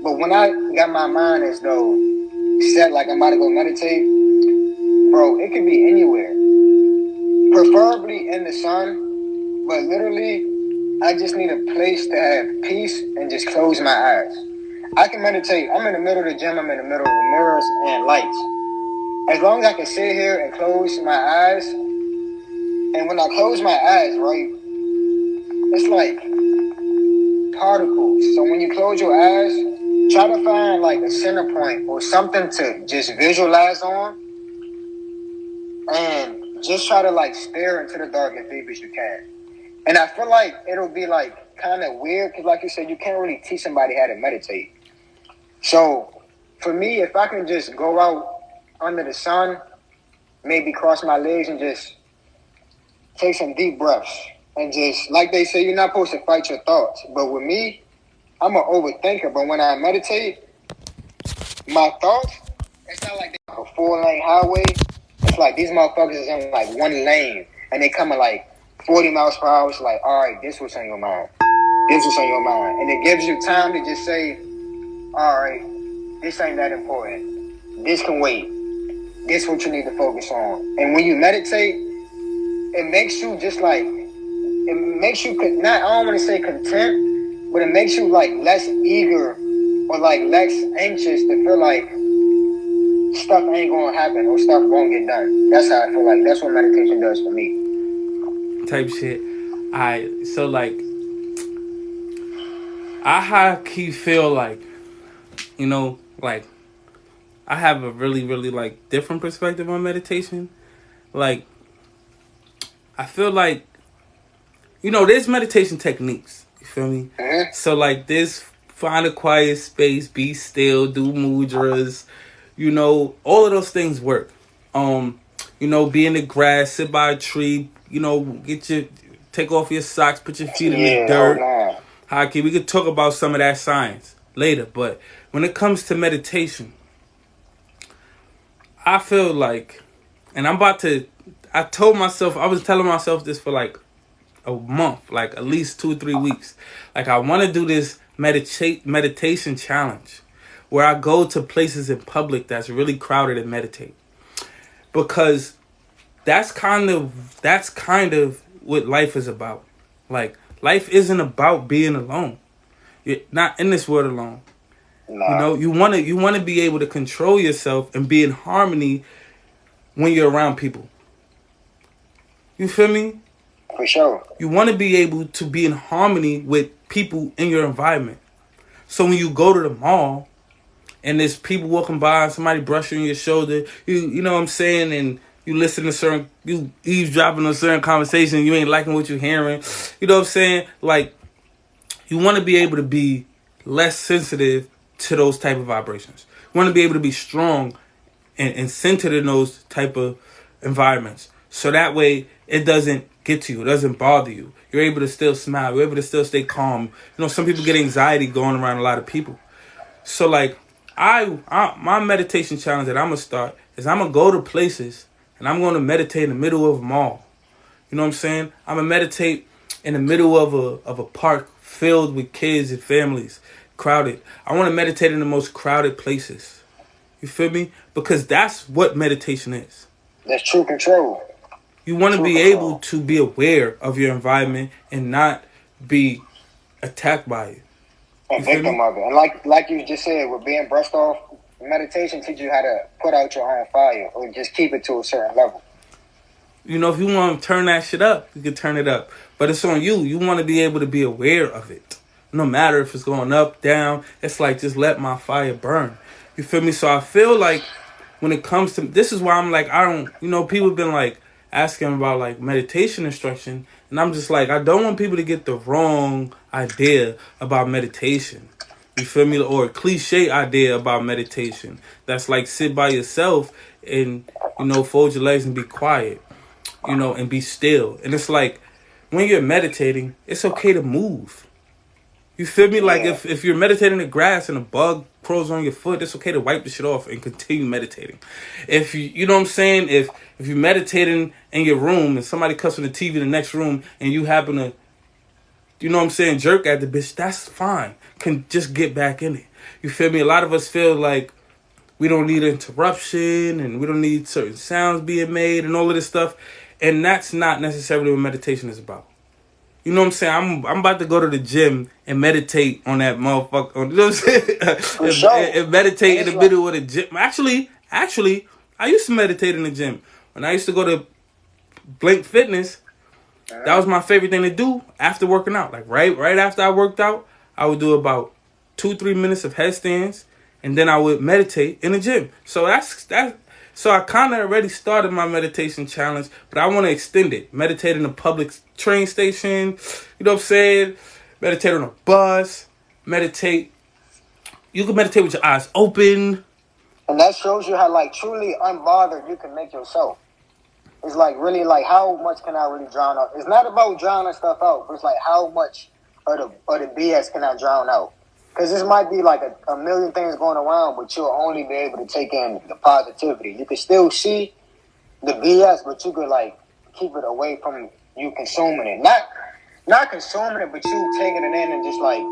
Speaker 2: But when I got my mind as though set like I'm about to go meditate, bro, it could be anywhere. Preferably in the sun. But literally, I just need a place to have peace and just close my eyes. I can meditate. I'm in the middle of the gym. I'm in the middle of the mirrors and lights. as long as I can sit here and close my eyes, and when I close my eyes, right, it's like particles. So when you close your eyes, try to find like a center point or something to just visualize on, and just try to like stare into the dark as deep as you can. And I feel like it'll be like kind of weird because, like you said, you can't really teach somebody how to meditate. So for me, if I can just go out under the sun, maybe cross my legs and just take some deep breaths. And just, like they say, you're not supposed to fight your thoughts. But with me, I'm an overthinker. But when I meditate, my thoughts, it's not like they're a 4-lane highway. It's like these motherfuckers is in like one lane. And they coming like 40 miles per hour. It's like, all right, this what's on your mind. This what's on your mind. And it gives you time to just say, all right, this ain't that important. This can wait. This what you need to focus on. And when you meditate, it makes you just like, it makes you not, I don't want to say content, but it makes you like less eager or like less anxious to feel like stuff ain't going to happen or stuff won't get done. That's how I feel like. That's what meditation does for me.
Speaker 1: Type shit. So like, I high-key feel like, you know, like, I have a really, really, like, different perspective on meditation. Like, I feel like, you know, there's meditation techniques. You feel me?
Speaker 2: Mm-hmm.
Speaker 1: So, like, this find a quiet space, be still, do mudras, you know, all of those things work. You know, be in the grass, sit by a tree, you know, take off your socks, put your feet in the dirt.
Speaker 2: Oh,
Speaker 1: Hockey, we could talk about some of that science later, but when it comes to meditation, I feel like, and I was telling myself this for like a month, like at least 2-3 weeks. Like, I want to do this meditation challenge where I go to places in public that's really crowded and meditate. Because that's kind of what life is about. Like, life isn't about being alone. You're not in this world alone.
Speaker 2: nah.
Speaker 1: You know, you want to be able to control yourself and be in harmony when you're around people. You feel me?
Speaker 2: For sure.
Speaker 1: You want to be able to be in harmony with people in your environment. So when you go to the mall and there's people walking by and somebody brushing your shoulder, you know what I'm saying, and you listen to you eavesdropping on certain conversation, you ain't liking what you're hearing. You know what I'm saying? Like, you want to be able to be less sensitive to those type of vibrations. You want to be able to be strong and centered in those type of environments. So that way it doesn't get to you. It doesn't bother you. You're able to still smile. You're able to still stay calm. You know, some people get anxiety going around a lot of people. So like, my meditation challenge that I'm going to start is I'm going to go to places and I'm going to meditate in the middle of a mall. You know what I'm saying? I'm going to meditate in the middle of a park filled with kids and families, crowded. I want to meditate in the most crowded places. You feel me? Because that's what meditation is.
Speaker 2: That's true control.
Speaker 1: You want to be able to be aware of your environment and not be attacked by it.
Speaker 2: A victim of it. And like you just said, with being brushed off, meditation teaches you how to put out your own fire or just keep it to a certain level.
Speaker 1: You know, if you want to turn that shit up, you can turn it up. But it's on you. You want to be able to be aware of it. No matter if it's going up, down. It's like, just let my fire burn. You feel me? So I feel like when it comes to... This is why I'm like, you know, people have been like asking about like meditation instruction. And I'm just like, I don't want people to get the wrong idea about meditation. You feel me? Or a cliche idea about meditation. That's like, sit by yourself and, you know, fold your legs and be quiet. You know, and be still. And it's like, when you're meditating, it's okay to move. You feel me? Like, if you're meditating in the grass and a bug crawls on your foot, it's okay to wipe the shit off and continue meditating. If you know what I'm saying? If you're meditating in your room and somebody cuts on the TV in the next room and you happen to, you know what I'm saying, jerk at the bitch, that's fine. Can just get back in it. You feel me? A lot of us feel like we don't need interruption and we don't need certain sounds being made and all of this stuff. And that's not necessarily what meditation is about. You know what I'm saying? I'm about to go to the gym and meditate on that motherfucker. You know what I'm saying?
Speaker 2: For sure.
Speaker 1: And meditate in the middle of the gym. Actually, I I used to meditate in the gym. When I used to go to Blink Fitness, that was my favorite thing to do after working out. Like right after I worked out, I would do about 2-3 minutes of headstands, and then I would meditate in the gym. So that's that. So I kind of already started my meditation challenge, but I want to extend it. Meditate in a public train station. You know what I'm saying? Meditate on a bus. Meditate. You can meditate with your eyes open.
Speaker 2: And that shows you how, like, truly unbothered you can make yourself. It's like, really, like, how much can I really drown out? It's not about drowning stuff out, but it's like, how much of the BS can I drown out? Because this might be like a million things going around, but you'll only be able to take in the positivity. You can still see the BS, but you could, like, keep it away from you consuming it. Not consuming it, but you taking it in and just, like,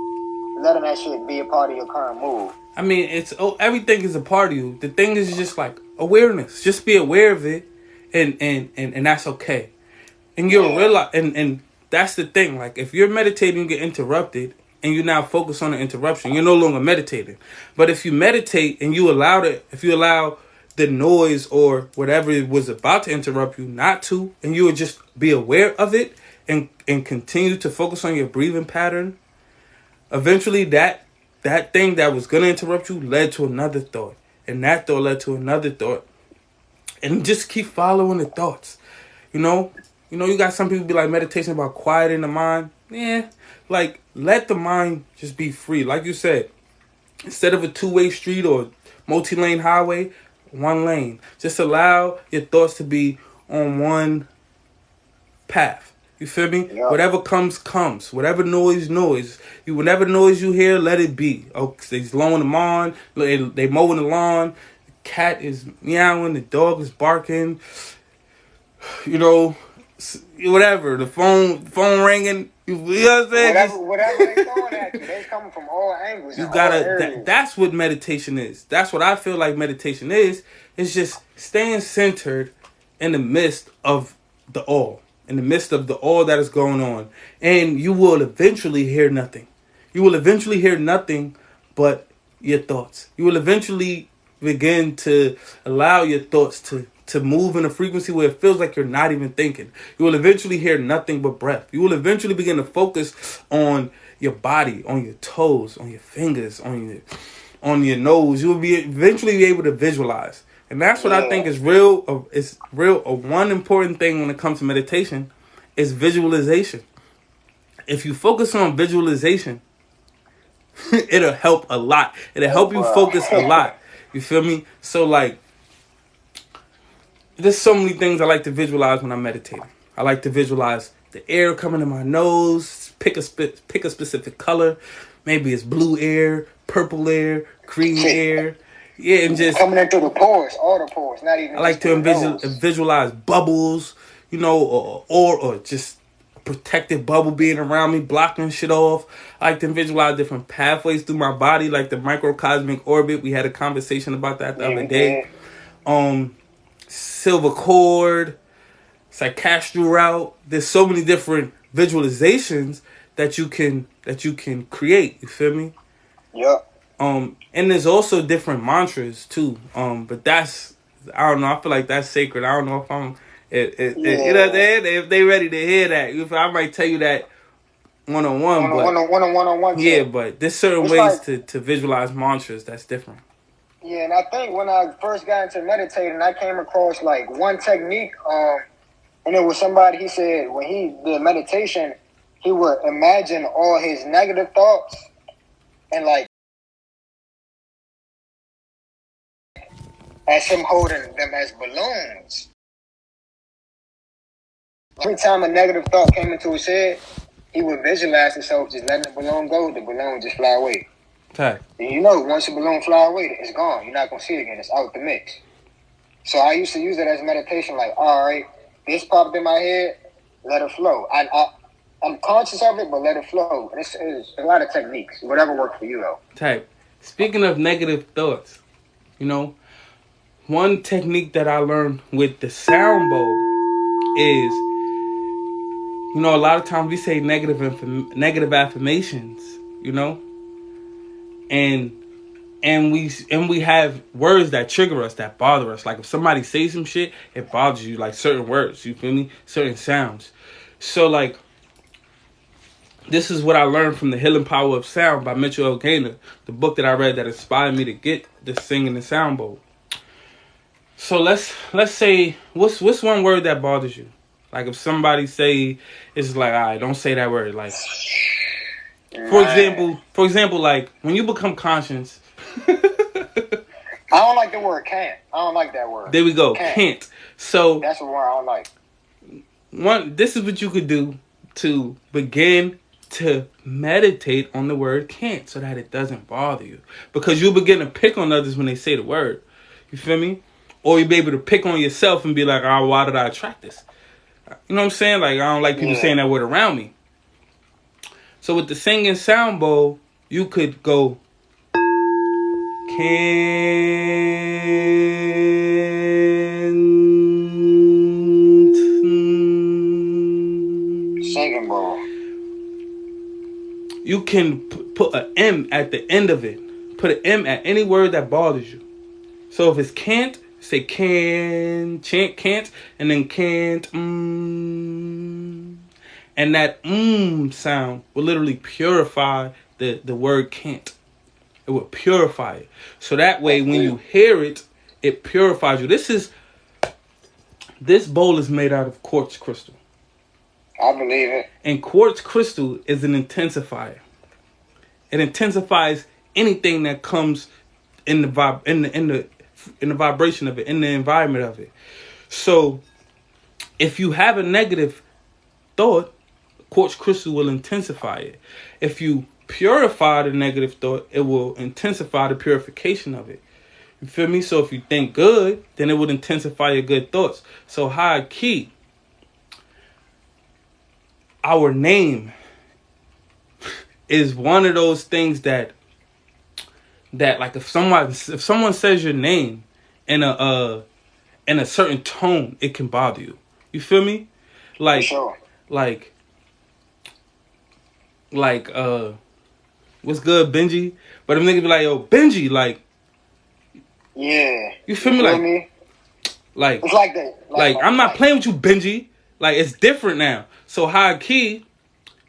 Speaker 2: letting that shit be a part of your current mood.
Speaker 1: I mean, everything is a part of you. The thing is just like awareness. Just be aware of it, and that's okay. And you'll realize, and that's the thing. Like, if you're meditating, you get interrupted, and you now focus on the interruption, you're no longer meditating. But if you meditate and you allow the noise or whatever it was about to interrupt you not to, and you would just be aware of it and continue to focus on your breathing pattern, eventually that thing that was going to interrupt you led to another thought. And that thought led to another thought. And just keep following the thoughts. You know, you got some people be like, meditation about quieting the mind. Yeah, like, let the mind just be free. Like you said, instead of a two-way street or multi-lane highway, one lane. Just allow your thoughts to be on one path. You feel me? Yeah. Whatever comes. Whatever noise. Whatever noise you hear, let it be. Oh, they're blowing them on. They mowing the lawn. The cat is meowing. The dog is barking. You know, whatever. The phone ringing. You know what I'm saying?
Speaker 2: Whatever they throwing at you, they coming from all angles.
Speaker 1: You gotta. That's what meditation is. That's what I feel like meditation is. It's just staying centered in the midst of the all. In the midst of all that is going on. And you will eventually hear nothing. You will eventually hear nothing but your thoughts. You will eventually begin to allow your thoughts to move in a frequency where it feels like you're not even thinking. You will eventually hear nothing but breath. You will eventually begin to focus on your body, on your toes, on your fingers, on your nose. You will eventually be able to visualize. And that's what I think is real. It's real. One important thing when it comes to meditation is visualization. If you focus on visualization, it'll help a lot. It'll help you focus a lot. You feel me? So, like, there's so many things I like to visualize when I'm meditating. I like to visualize the air coming in my nose. Pick a specific color. Maybe it's blue air, purple air, green air. Yeah, and just
Speaker 2: coming in through the pores, all the pores, not even.
Speaker 1: I like to visualize bubbles, you know, or just a protective bubble being around me, blocking shit off. I like to visualize different pathways through my body, like the microcosmic orbit. We had a conversation about that the other day. Silver cord, psychastral route. There's so many different visualizations that you can create. You feel me?
Speaker 2: Yep.
Speaker 1: And there's also different mantras too. But that's, I don't know. I feel like that's sacred. I don't know if I'm, you know what I'm saying? If they ready to hear that, I might tell you that one-on-one.
Speaker 2: One-on-one.
Speaker 1: Yeah, but there's certain ways to visualize mantras that's different.
Speaker 2: Yeah, and I think when I first got into meditating, I came across like one technique, and it was somebody, he said when he did meditation, he would imagine all his negative thoughts and like as him holding them as balloons. Every time a negative thought came into his head, he would visualize himself just letting the balloon go, the balloon would just fly away.
Speaker 1: Okay.
Speaker 2: And you know, once the balloon fly away, it's gone. You're not going to see it again. It's out the mix. So I used to use it as meditation, like, all right, this popped in my head, let it flow. I'm conscious of it, but let it flow. It's a lot of techniques. Whatever works for you, though.
Speaker 1: Type. Speaking of negative thoughts, you know, one technique that I learned with the sound bowl is, you know, a lot of times we say negative affirmations, you know, and And we have words that trigger us, that bother us. Like if somebody says some shit, it bothers you. Like certain words, you feel me? Certain sounds. So like, this is what I learned from The Healing Power of Sound by Mitchell L. Gaynor, the book that I read that inspired me to get the singing and sound bowl. So let's say, what's one word that bothers you? Like if somebody say, it's like, all right, don't say that word. Like, for example, like when you become conscious.
Speaker 2: I don't like the word can't. I don't like that word.
Speaker 1: There we go. Can't. So
Speaker 2: that's the word I don't like.
Speaker 1: This is what you could do to begin to meditate on the word can't, so that it doesn't bother you. Because you'll begin to pick on others when they say the word. You feel me? Or you'll be able to pick on yourself and be like, oh, why did I attract this? You know what I'm saying? Like, I don't like people saying that word around me. So with the singing sound bowl, you could go
Speaker 2: singing bowl.
Speaker 1: You can put an M at the end of it. Put an M at any word that bothers you. So if it's can't, say can, chant can't, and then can't. And that sound will literally purify the word can't. It will purify it. So that way when you hear it, it purifies you. This bowl is made out of quartz crystal.
Speaker 2: I believe it. And
Speaker 1: quartz crystal is an intensifier. It intensifies anything that comes in the vibration of it, in the environment of it. So if you have a negative thought, quartz crystal will intensify it. If you purify the negative thought, it will intensify the purification of it. You feel me? So if you think good, then it would intensify your good thoughts. So high key, our name is one of those things that like if someone says your name in a certain tone, it can bother you. You feel me? Like,
Speaker 2: sure.
Speaker 1: like what's good, Benji? But if niggas be like, yo, Benji, like,
Speaker 2: yeah,
Speaker 1: you feel me? Like,
Speaker 2: it's like that.
Speaker 1: Like I'm not playing with you, Benji. Like, it's different now. So high key,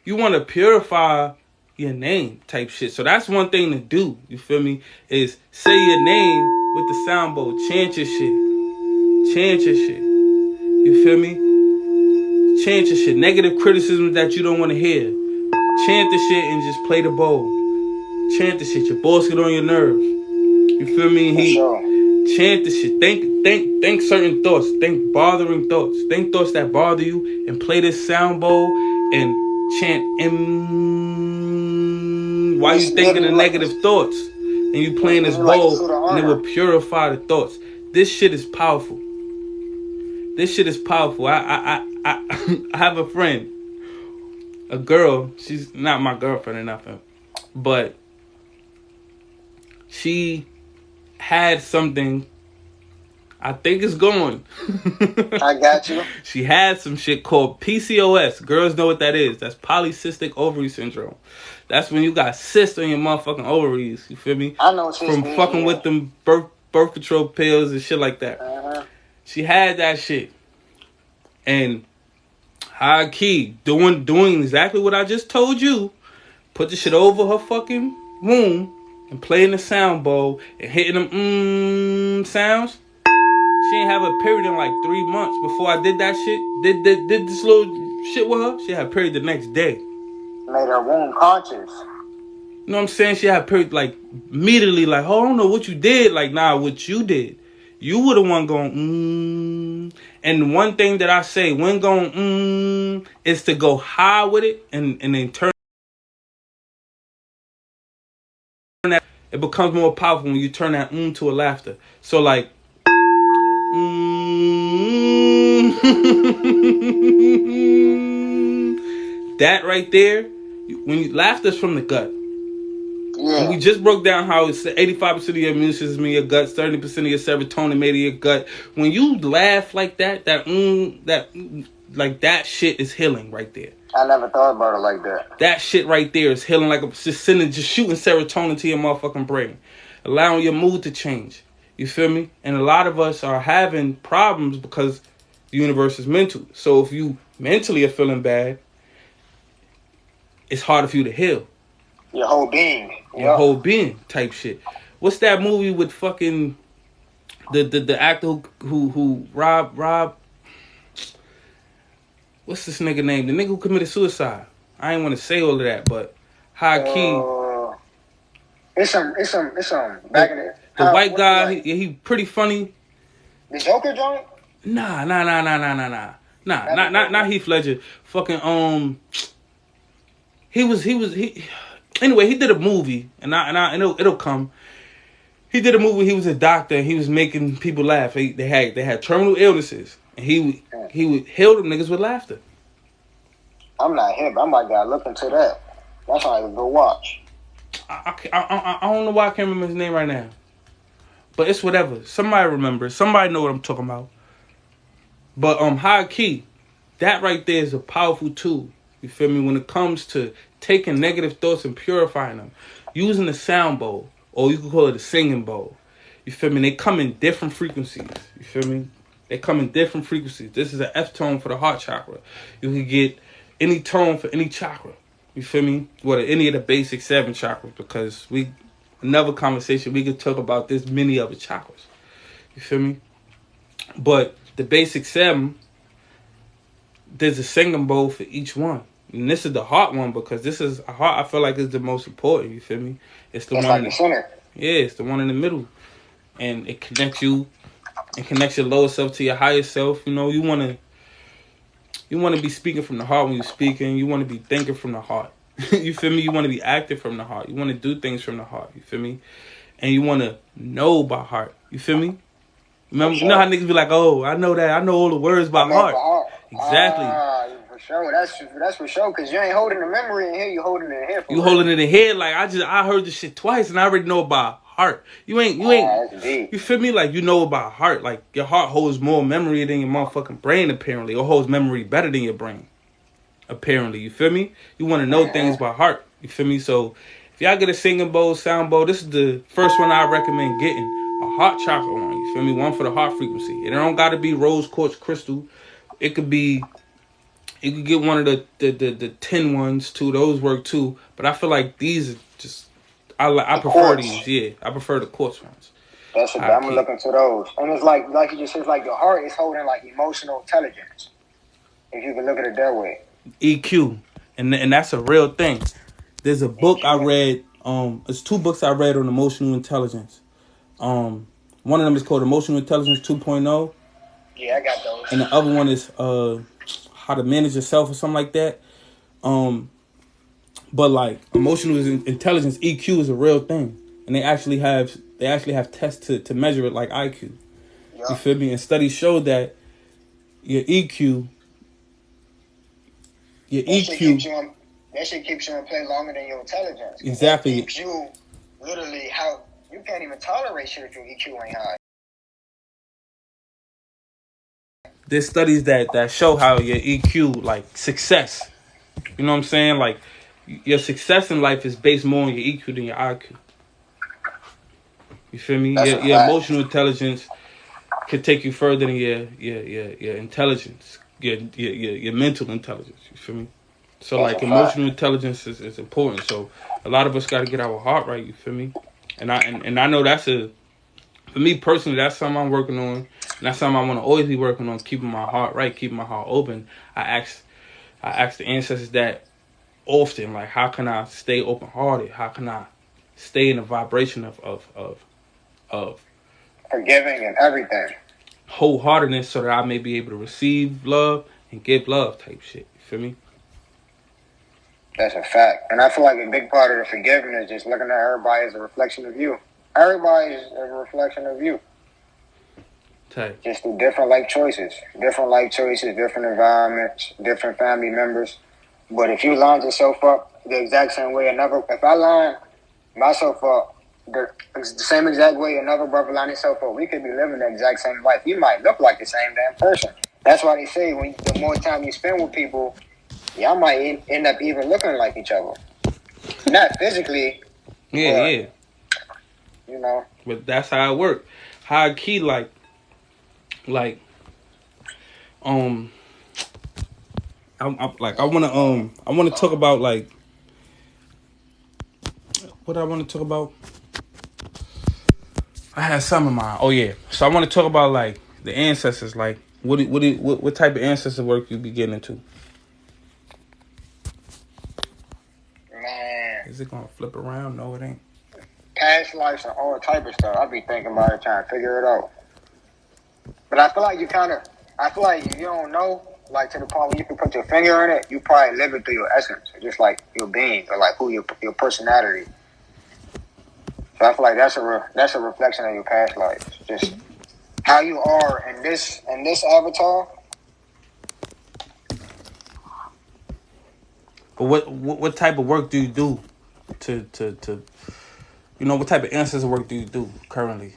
Speaker 1: you want to purify your name type shit. So that's one thing to do. You feel me? Is say your name with the sound bowl. Chant your shit. Chant your shit. You feel me? Chant your shit. Negative criticisms that you don't want to hear. Chant the shit and just play the bowl. Chant the shit. Your boss get on your nerves. You feel me? Chant the shit. Think certain thoughts. Think bothering thoughts. Think thoughts that bother you and play this sound bowl and chant while you thinking the negative thoughts. And you playing this bowl and it will purify the thoughts. This shit is powerful. This shit is powerful. I have a friend. A girl, she's not my girlfriend or nothing, but she had something. I think it's going.
Speaker 2: I got you.
Speaker 1: She had some shit called PCOS. Girls know what that is. That's polycystic ovary syndrome. That's when you got cysts on your motherfucking ovaries. You feel me?
Speaker 2: I know what
Speaker 1: from fucking with them birth control pills and shit like that.
Speaker 2: Uh-huh.
Speaker 1: She had that shit, and high key, doing exactly what I just told you. Put the shit over her fucking womb and playing the sound bowl and hitting them sounds. She ain't have a period in like 3 months before I did that shit. Did this little shit with her. She had a period the next day.
Speaker 2: Made her womb conscious.
Speaker 1: You know what I'm saying? She had a period like immediately like, oh, I don't know what you did. Like, nah, what you did. You were the one going, And one thing that I say when going, is to go high with it and then turn that. It becomes more powerful when you turn that to a laughter. So like, that right there, when you laughter's from the gut. Yeah. And we just broke down how it's 85% of your immune system in your gut, 30% of your serotonin made in your gut. When you laugh like that shit is healing right there.
Speaker 2: I never thought about it like that.
Speaker 1: That shit right there is healing, like just shooting serotonin to your motherfucking brain. allowing your mood to change. You feel me? And a lot of us are having problems because the universe is mental. So if you mentally are feeling bad, it's harder for you to heal.
Speaker 2: Your whole being.
Speaker 1: Your whole being type shit. What's that movie with fucking the actor who Rob what's this nigga name? The nigga who committed suicide. I ain't want to say all of that, but high key.
Speaker 2: It's some back in
Speaker 1: the white guy. He pretty funny.
Speaker 2: The Joker joint?
Speaker 1: Nah. Not Heath Ledger. Fucking he anyway, he did a movie and it'll come. He did a movie. He was a doctor and he was making people laugh. They had terminal illnesses and he would heal them niggas with laughter.
Speaker 2: I'm not hip. I might gotta look into that. That's how I go watch.
Speaker 1: I don't know why I can't remember his name right now. But it's whatever. Somebody remember. Somebody know what I'm talking about. But high key, that right there is a powerful tool. You feel me? When it comes to taking negative thoughts and purifying them. Using the sound bowl. Or you could call it a singing bowl. You feel me? They come in different frequencies. You feel me? They come in different frequencies. This is an F tone for the heart chakra. You can get any tone for any chakra. You feel me? What any of the basic 7 chakras, because another conversation we could talk about this many other chakras. You feel me? But the basic 7, there's a singing bowl for each one. And this is the heart one because this is a heart I feel like is the most important, you feel me? It's the one
Speaker 2: like in the center.
Speaker 1: Yeah, it's the one in the middle. And it connects you and connects your lower self to your higher self. You know, you wanna be speaking from the heart when you're speaking. You want to be thinking from the heart. You feel me? You want to be active from the heart. You want to do things from the heart. You feel me? And you want to know by heart. You feel me? Remember, you know how niggas be like, oh, I know that. I know all the words by heart. Exactly.
Speaker 2: For sure. That's for sure. Because you ain't holding the memory in here. You holding it in here.
Speaker 1: You holding it in here. Like, I heard this shit twice and I already know about heart. You ain't. You feel me? Like, you know about heart. Like, your heart holds more memory than your motherfucking brain, apparently. Or holds memory better than your brain, apparently. You feel me? You want to know things by heart. You feel me? So, if y'all get a singing bowl, sound bowl, this is the first one I recommend getting. A heart chakra one. You feel me? One for the heart frequency. It don't got to be rose quartz crystal. It could be... You could get one of the tin ones too. Those work too. But I feel like these are just... I prefer these. Yeah, I prefer the quartz ones.
Speaker 2: I'm gonna look into those. And it's like you just said, it's like your heart is holding like emotional intelligence. If you can look at it that way.
Speaker 1: EQ, and that's a real thing. There's a book I read. It's 2 books I read on emotional intelligence. One of them is called Emotional Intelligence 2.0.
Speaker 2: Yeah, I got those.
Speaker 1: And the other one is How to Manage Yourself or something like that. But like emotional intelligence, EQ is a real thing, and they actually have tests to measure it like IQ. Yeah. You feel me? And studies show that your EQ.
Speaker 2: That shit keeps you in play longer than your intelligence.
Speaker 1: Exactly.
Speaker 2: It keeps you literally you can't even tolerate shit if your EQ ain't high.
Speaker 1: There's studies that show how your EQ, like success, you know what I'm saying? Like your success in life is based more on your EQ than your IQ. You feel me? Your emotional intelligence can take you further than your intelligence, your mental intelligence. You feel me? So like emotional intelligence is important. So a lot of us got to get our heart right. You feel me? And I know for me personally, that's something I'm working on. And that's something I want to always be working on, keeping my heart right, keeping my heart open. I ask the ancestors that often, like, how can I stay open-hearted? How can I stay in the vibration of
Speaker 2: forgiving and everything,
Speaker 1: wholeheartedness, so that I may be able to receive love and give love type shit. You feel me?
Speaker 2: That's a fact. And I feel like a big part of the forgiving is just looking at everybody as a reflection of you. Everybody is a reflection of you.
Speaker 1: Type.
Speaker 2: Just through different life choices, different environments, different family members. But if you line yourself up the exact same way, if I line myself up the same exact way another brother line himself up, we could be living the exact same life. You might look like the same damn person. That's why they say the more time you spend with people, y'all might end up even looking like each other. Not physically.
Speaker 1: Yeah.
Speaker 2: you know.
Speaker 1: But that's how it works. High key, like, I wanna talk about like what I want to talk about. I had some in mind. Oh yeah, so I want to talk about like the ancestors. Like, what type of ancestor work you be getting into?
Speaker 2: Man,
Speaker 1: Is it gonna flip around? No, it ain't.
Speaker 2: past lives and all type of stuff. I be thinking about it, trying to figure it out. But I feel like I feel like you don't know, like to the point where you can put your finger in it. You probably live it through your essence, or just like your being, or like who your personality. So I feel like that's a reflection of your past lives. Just how you are in this avatar.
Speaker 1: But what type of work do you do to what type of ancestor work do you do currently?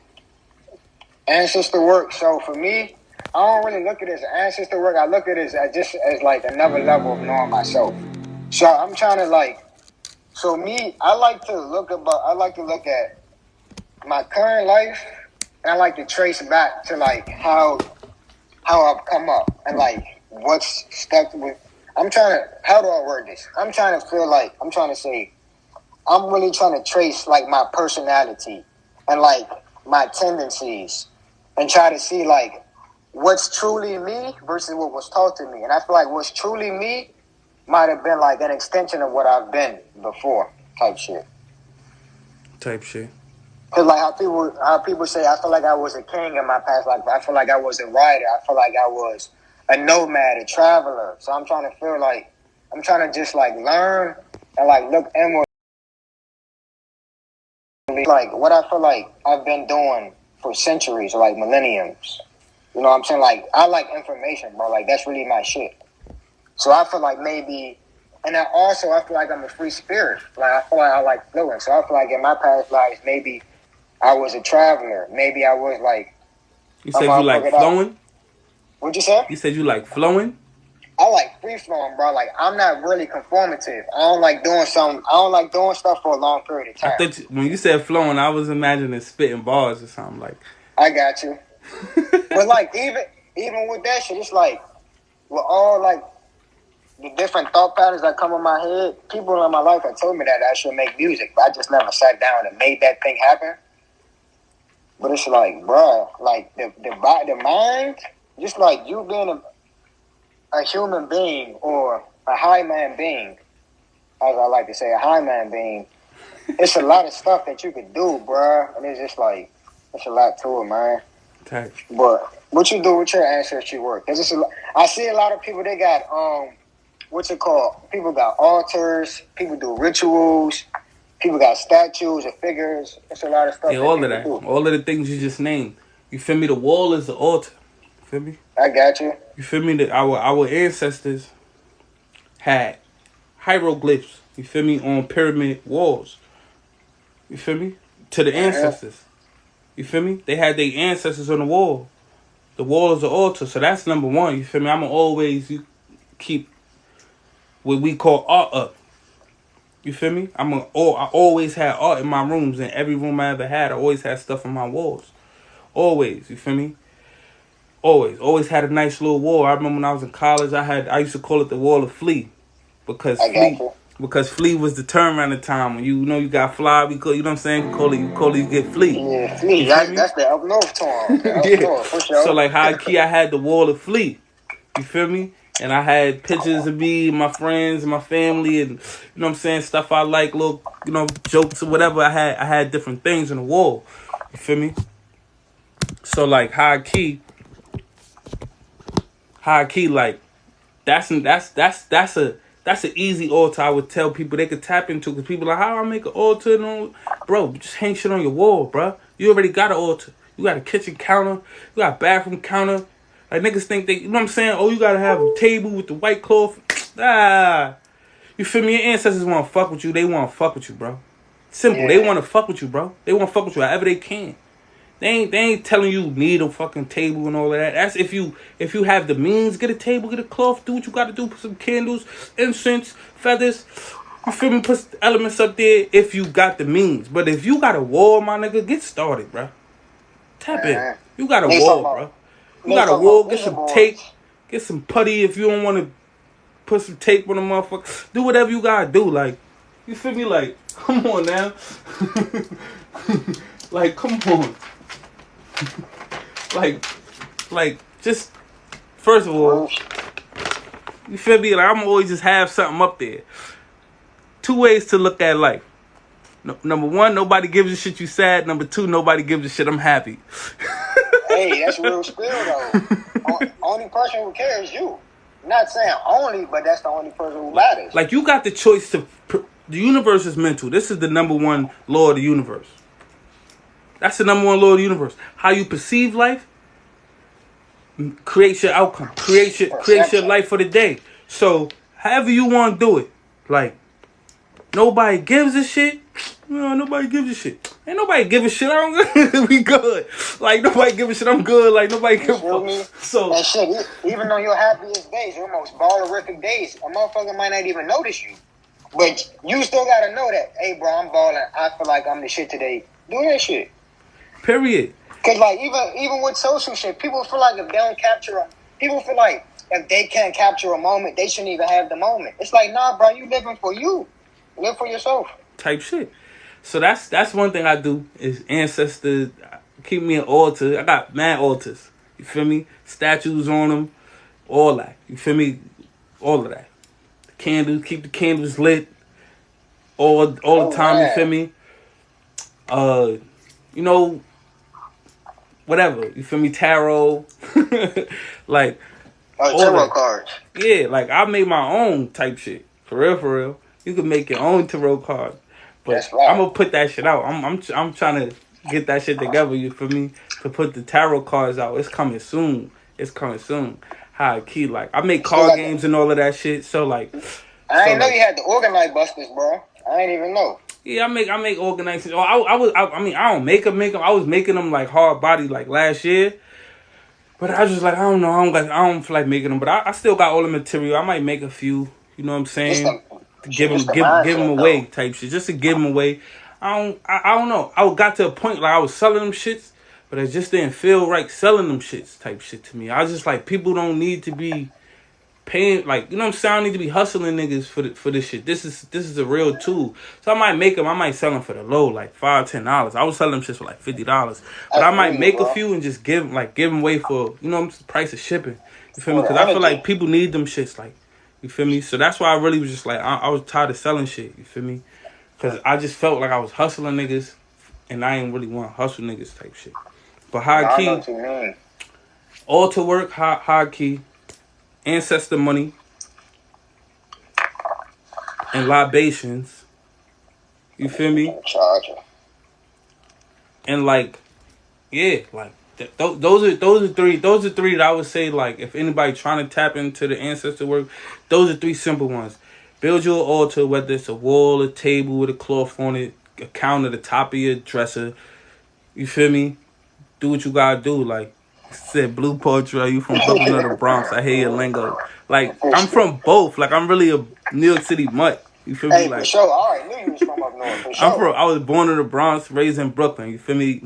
Speaker 2: Ancestor work. So for me, I don't really look at it as ancestor work. I look at it as just as like another level of knowing myself. So I'm trying to like. So me, I like to look at my current life, and I like to trace back to like how I've come up and like what's stuck with. How do I word this? I'm trying to say, I'm really trying to trace like my personality and like my tendencies and try to see like what's truly me versus what was taught to me. And I feel like what's truly me might have been like an extension of what I've been before, type shit. Cause like how people say, I feel like I was a king in my past life. I feel like I was a writer. I feel like I was a nomad, a traveler. So I'm trying to just like learn and like look inward, like what I feel like I've been doing for centuries or like millenniums. You know what I'm saying? Like I like information, bro. Like that's really my shit. So I feel like maybe, and I feel like I'm a free spirit. Like I feel like I like flowing. So I feel like in my past lives, maybe I was a traveler. Maybe I was like.
Speaker 1: You said you like flowing?
Speaker 2: What'd you say?
Speaker 1: You said you like flowing?
Speaker 2: I like free flowing, bro. Like I'm not really conformative. I don't like doing stuff for a long period of time.
Speaker 1: I thought when you said flowing, I was imagining spitting bars or something like.
Speaker 2: I got you. But like even with that shit, it's like with all like the different thought patterns that come in my head. People in my life have told me that I should make music, but I just never sat down and made that thing happen. But it's like, bro, like the mind, just like you being a human being or a high man being, as I like to say, a high man being. It's a lot of stuff that you could do, bro, and it's just like it's a lot to it, man.
Speaker 1: Okay.
Speaker 2: But what you do with your ancestry work? Cause I see a lot of people. They got what's it called? People got altars. People do rituals. People got statues or figures. It's a lot of stuff.
Speaker 1: Yeah, all of that. Do. All of the things you just named. You feel me? The wall is the altar. You feel me?
Speaker 2: I got you.
Speaker 1: You feel me? That our ancestors had hieroglyphs. You feel me? On pyramid walls. You feel me? To the ancestors. You feel me? They had their ancestors on the wall. The wall is the altar. So that's number one. You feel me? I'ma always keep what we call art up. You feel me? I always had art in my rooms. In every room I ever had, I always had stuff on my walls. Always. You feel me? Always had a nice little wall. I remember when I was in college, I used to call it the wall of flea. Because flea was the term around the time when you got fly, you know what I'm saying? You get flea.
Speaker 2: Yeah, flea. That's the up north term. Yeah. North, for sure.
Speaker 1: So like high key, I had the wall of flea. You feel me? And I had pictures of me, my friends, and my family, and you know what I'm saying, stuff I like, little jokes or whatever. I had different things on the wall. You feel me? So like high key, like that's an easy altar I would tell people they could tap into, because people are like, how do I make an altar? No, bro, just hang shit on your wall, bro. You already got an altar. You got a kitchen counter. You got a bathroom counter. Like niggas think you know what I'm saying? Oh, you gotta have a table with the white cloth. You feel me? Your ancestors wanna fuck with you. They wanna fuck with you, bro. Simple. Yeah. They wanna fuck with you, bro. They wanna fuck with you however they can. They ain't telling you need a fucking table and all of that. That's if you have the means, get a table, get a cloth, do what you gotta do, put some candles, incense, feathers, You feel me? Put elements up there if you got the means. But if you got a wall, my nigga, get started, bro. Tap in. You got a wall, bro. You got a wall. Get some tape. Get some putty if you don't want to put some tape on the motherfucker. Do whatever you gotta do. Like, you feel me? Like, come on now. Like, come on. like, just first of all, you feel me? Like, I'm always just have something up there. 2 ways to look at life. Number 1, nobody gives a shit you sad. Number 2, nobody gives a shit I'm happy.
Speaker 2: Hey, that's real spill though. Only person who cares is you. Not saying only, but that's the only person who matters.
Speaker 1: Like, you got the choice to. The universe is mental. This is the number 1 law of the universe. That's the number 1 law of the universe. How you perceive life creates your outcome. Creates your life for the day. So, however you want to do it, like, nobody gives a shit. No, nobody gives a shit. Ain't nobody give a shit. I don't. We good. Like, nobody give a shit. I'm good. Like, nobody give a fuck. So
Speaker 2: and shit, even though your happiest days, your most ballerific days, a motherfucker might not even notice you. But you still gotta know that, hey, bro, I'm balling. I feel like I'm the shit today. Do that shit.
Speaker 1: Period.
Speaker 2: Cause like even with social shit, people feel like if they don't people feel like if they can't capture a moment, they shouldn't even have the moment. It's like, nah, bro, you living for you. Live for yourself.
Speaker 1: Type shit. So that's one thing I do is ancestors. Keep me an altar. I got mad altars. You feel me? Statues on them. All that. You feel me? All of that. The candles. Keep the candles lit. All the time. Man. You feel me? You know, whatever. You feel me? Tarot. Like.
Speaker 2: Tarot cards.
Speaker 1: Yeah, like I made my own type shit. For real. You can make your own tarot card. But right. I'm gonna put that shit out. I'm trying to get that shit together, you feel me? To put the tarot cards out. It's coming soon. High key. Like, I make card games and all of that shit. So like,
Speaker 2: I ain't know you had the organite busters, bro. I ain't even know.
Speaker 1: Yeah, I make organizers. I don't make them. I was making them like hard body like last year. But I was just like, I don't know. I don't feel like making them. But I still got all the material. I might make a few. You know what I'm saying? Give them away type shit. Just to give them away. I don't know. I got to a point like I was selling them shits, but it just didn't feel right selling them shits type shit to me. I was just like, people don't need to be paying, like, you know what I'm saying? I don't need to be hustling niggas for this shit. This is a real tool. So I might make them. I might sell them for the low, like $5-10. I was selling them shits for like $50, but I might make a few and just give them away for, you know, the price of shipping. You feel me? Because I feel like people need them shits, like, you feel me? So that's why I really was just like, I was tired of selling shit. You feel me? Because I just felt like I was hustling niggas, and I ain't really want to hustle niggas type shit. But high key, altar work, high key, ancestor money, and libations. You feel me? And like, yeah, like those are three that I would say, like, if anybody trying to tap into the ancestor work, those are 3 simple ones. Build your altar, whether it's a wall, a table with a cloth on it, a counter, the top of your dresser. You feel me? Do what you gotta do. Like said, Blue Poetry, are you from Brooklyn or the Bronx? I hear your lingo. Like, I'm from both. Like, I'm really a New York City mutt. You feel me? Like,
Speaker 2: for sure. I already knew you was from up north. For sure.
Speaker 1: I was born in the Bronx, raised in Brooklyn. You feel me?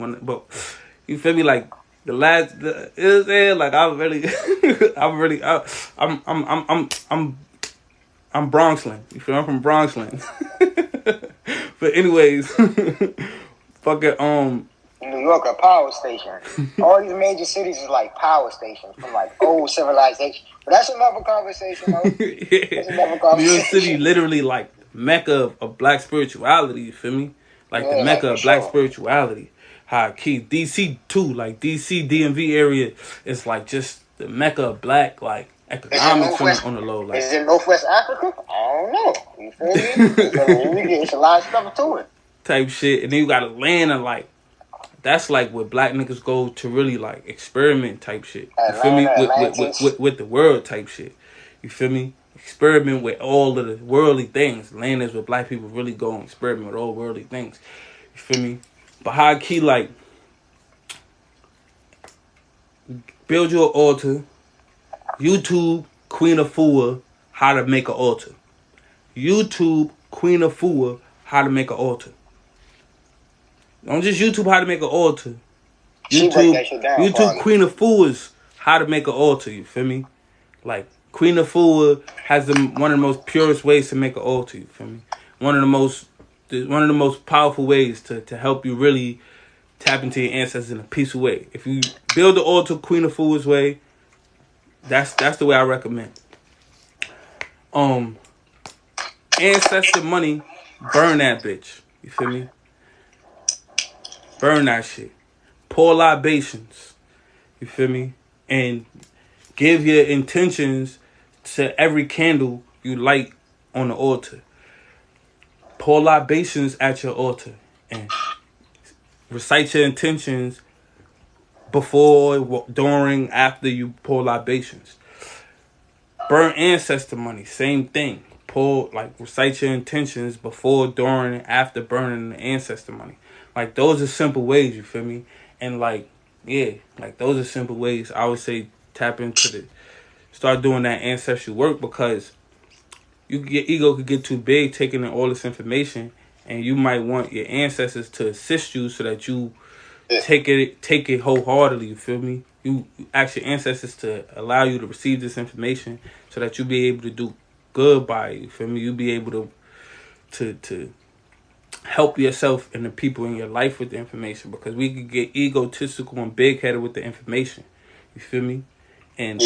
Speaker 1: You feel me? Like, you know what I'm saying? Like, I'm Bronxland. You feel me? I'm from Bronxland. But anyways, fucking
Speaker 2: New York, a power station. All these major cities is like power stations from like old civilization. But that's another conversation, though.
Speaker 1: Yeah. That's another conversation. New York City literally like Mecca of black spirituality. You feel me? Like, yeah, the Mecca of black spirituality. High key. DC too. Like DC DMV area is like just the Mecca of black, like, economics on the low. Like,
Speaker 2: is it Northwest Africa? I don't know. You feel me? It's a lot of stuff to it.
Speaker 1: Type shit. And then you got Atlanta, like, that's like where black niggas go to really like experiment type shit. You feel me? With the world type shit. You feel me? Experiment with all of the worldly things. Land is where black people really go and experiment with all worldly things. You feel me? But high key, like, build your altar. YouTube Queen Afua, how to make an altar. YouTube Queen of Fua how to make an altar. Don't just YouTube how to make an altar.
Speaker 2: She break that shit down.
Speaker 1: YouTube Queen of Fua's how to make an altar. You feel me? Like Queen of Fua has one of the most purest ways to make an altar. You feel me? One of the most powerful ways to help you really tap into your ancestors in a peaceful way. If you build the altar Queen of Fua's way, that's the way I recommend. Ancestor money, burn that bitch. You feel me? Burn that shit. Pour libations. You feel me? And give your intentions to every candle you light on the altar. Pour libations at your altar. And recite your intentions before, during, after you pour libations. Burn ancestor money. Same thing. Recite your intentions before, during, after burning the ancestor money. Like, those are simple ways, you feel me? And, those are simple ways. I would say tap into start doing that ancestral work, because your ego could get too big taking in all this information, and you might want your ancestors to assist you so that you take it wholeheartedly, you feel me? You ask your ancestors to allow you to receive this information so that you be able to do good by it, you feel me? You be able to help yourself and the people in your life with the information, because we could get egotistical and big-headed with the information. You feel me? And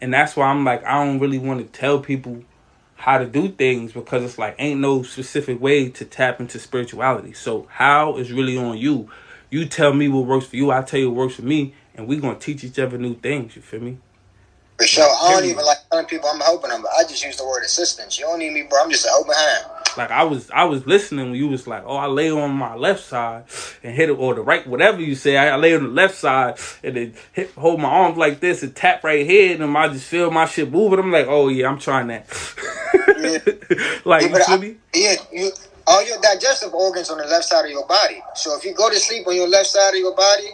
Speaker 1: that's why I'm like, I don't really want to tell people how to do things, because it's like ain't no specific way to tap into spirituality. So how is really on you. You tell me what works for you, I tell you what works for me, and we gonna teach each other new things. You feel me?
Speaker 2: For sure. I don't even like telling people I'm helping them, but I just use the word assistance. You don't need me, bro. I'm just a helping hand.
Speaker 1: Like I was listening when you was like, oh, I lay on my left side and hit it, or the right, whatever you say. I lay on the left side and then hold my arms like this and tap right here, and I just feel my shit moving. I'm like, oh yeah, I'm trying that. You feel me?
Speaker 2: All your digestive organs on the left side of your body. So if you go to sleep on your left side of your body,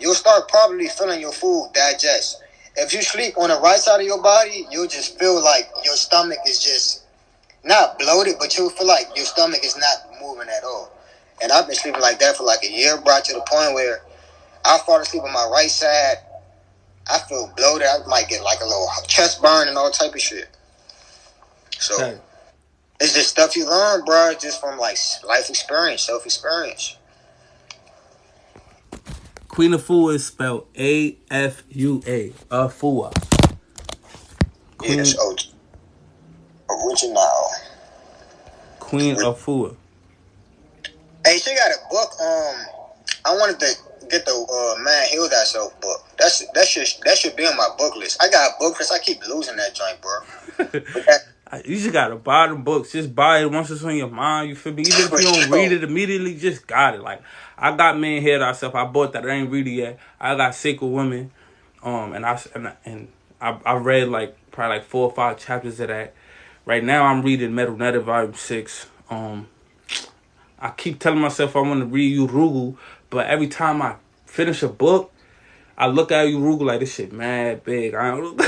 Speaker 2: you'll start probably feeling your food digest. If you sleep on the right side of your body, you'll just feel like your stomach is just not bloated, but you'll feel like your stomach is not moving at all. And I've been sleeping like that for like a year, bro, to the point where I fall asleep on my right side. I feel bloated. I might get like a little chest burn and all type of shit. So it's just stuff you learn, bro, just from like life experience, self-experience.
Speaker 1: Queen of Fua is spelled A-F-U-A. Afua.
Speaker 2: Yeah, that's original.
Speaker 1: Queen of Fua.
Speaker 2: Hey, she got a book. I wanted to get the Man Heal Thyself book. That should be on my book list. I got a book list. I keep losing that joint, bro.
Speaker 1: You just gotta buy the books. Just buy it once it's on your mind. You feel me? Even if you don't read it immediately, just got it. Like I got Man Heal Thyself. I bought that. I ain't read it yet. I got Sacred Women. And I read like probably like 4 or 5 chapters of that. Right now I'm reading Metal Nether Volume 6. I keep telling myself I want to read Urugu, but every time I finish a book, I look at Urugu like this shit mad big. I don't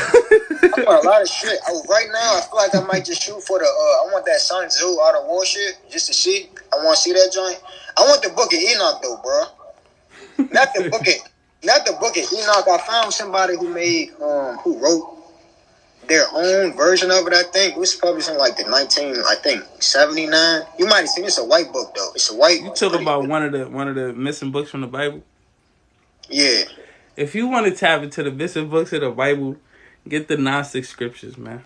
Speaker 2: I want a lot of shit. Right now, I feel like I might just shoot for the. I want that Sun Tzu Art of War shit just to see. I want to see that joint. I want the Book of Enoch though, bro. Not the Book of Enoch. I found somebody who wrote their own version of it. I think it was published in like the 79. You might have seen it's a white book though. It's a white.
Speaker 1: You talking about one of the missing books from the Bible?
Speaker 2: Yeah.
Speaker 1: If you want to tap into the missing books of the Bible, get the Gnostic scriptures, man.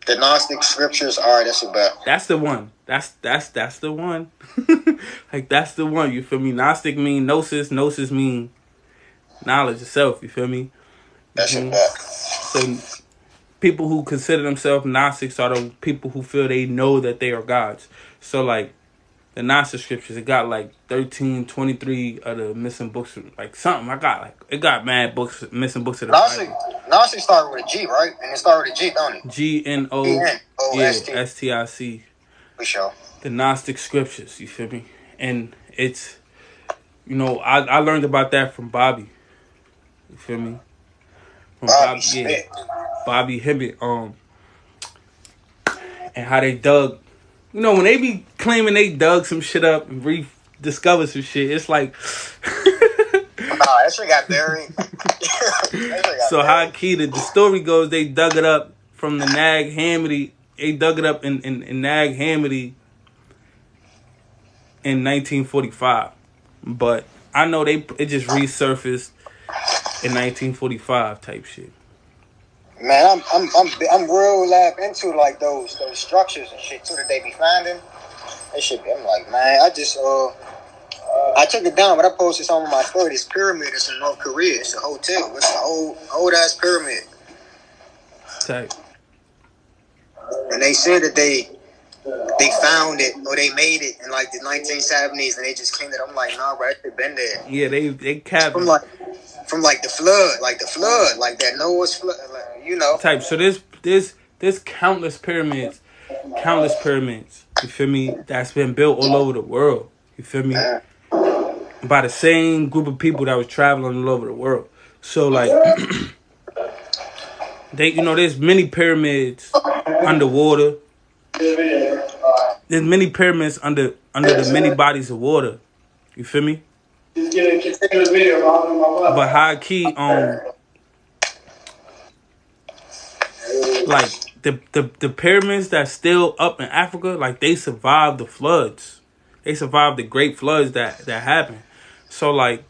Speaker 2: The Gnostic scriptures, all right, that's about.
Speaker 1: That's the one. That's the one. Like that's the one. You feel me? Gnostic mean gnosis. Gnosis mean knowledge itself. You feel me?
Speaker 2: That's about.
Speaker 1: So people who consider themselves Gnostics are the people who feel they know that they are gods. So like the Gnostic scriptures, it got like 13, 23 of the missing books, like something. It got mad books, missing books of the Bible.
Speaker 2: Gnostic started with a G, right? And it started with a G, don't it?
Speaker 1: G-N-O-S-T-I-C.
Speaker 2: For sure.
Speaker 1: The Gnostic scriptures, you feel me? And it's, I learned about that from Bobby. You feel me? From Bobby Hibbett. And how they dug You know, when they be claiming they dug some shit up and rediscovered some shit, it's like.
Speaker 2: Nah, that shit got buried. That shit got
Speaker 1: So
Speaker 2: buried.
Speaker 1: high key, the story goes, they dug it up from the Nag Hammadi. They dug it up in Nag Hammadi in 1945, but I know it just resurfaced in 1945 type shit.
Speaker 2: Man, I'm real lab into like those structures and shit too that they be finding. That shit, I'm like, man, I took it down, but I posted something on my story. This pyramid is in North Korea. It's a hotel. It's an old ass pyramid.
Speaker 1: Type.
Speaker 2: And they said that they found it or they made it in like the 1970s, and they just came there. I'm like, nah, bro, it's been there.
Speaker 1: Yeah, they capped
Speaker 2: from like the flood, like that Noah's flood, like, you know.
Speaker 1: Type. So there's countless pyramids. You feel me? That's been built all over the world. You feel me? By the same group of people that was traveling all over the world. So like, there's many pyramids underwater. There's many pyramids under the many bodies of water. You feel me? But high key, like the pyramids that's still up in Africa, like they survived the floods. They survived the great floods that happened. So like,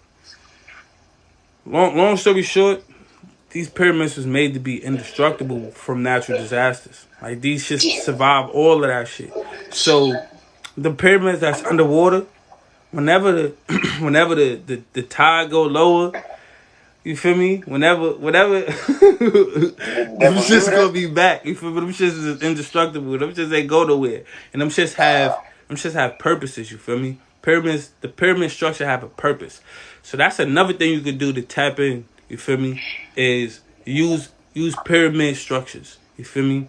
Speaker 1: long story short, these pyramids was made to be indestructible from natural disasters. Like these shit survive all of that shit. So the pyramids that's underwater, whenever the tide go lower, you feel me? Whenever them shit's gonna be back. You feel me? Them shits is indestructible. Them shits ain't go nowhere. And them shits have purposes, you feel me? The pyramid structure have a purpose. So that's another thing you could do to tap in, you feel me? Is use pyramid structures. You feel me?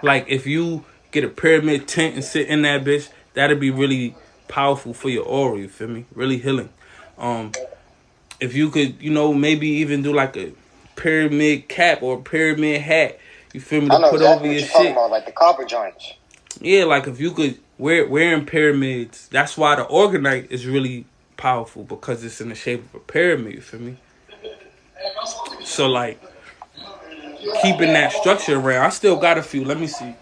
Speaker 1: Like if you get a pyramid tent and sit in that bitch, that'd be really powerful for your aura, you feel me? Really healing. If you could, maybe even do like a pyramid cap or a pyramid hat, you feel me, to put over your shit.
Speaker 2: About, like the copper joints.
Speaker 1: Yeah, like if you could wearing pyramids, that's why the organite is really powerful, because it's in the shape of a pyramid, you feel me? So like keeping that structure around. I still got a few. Let me see.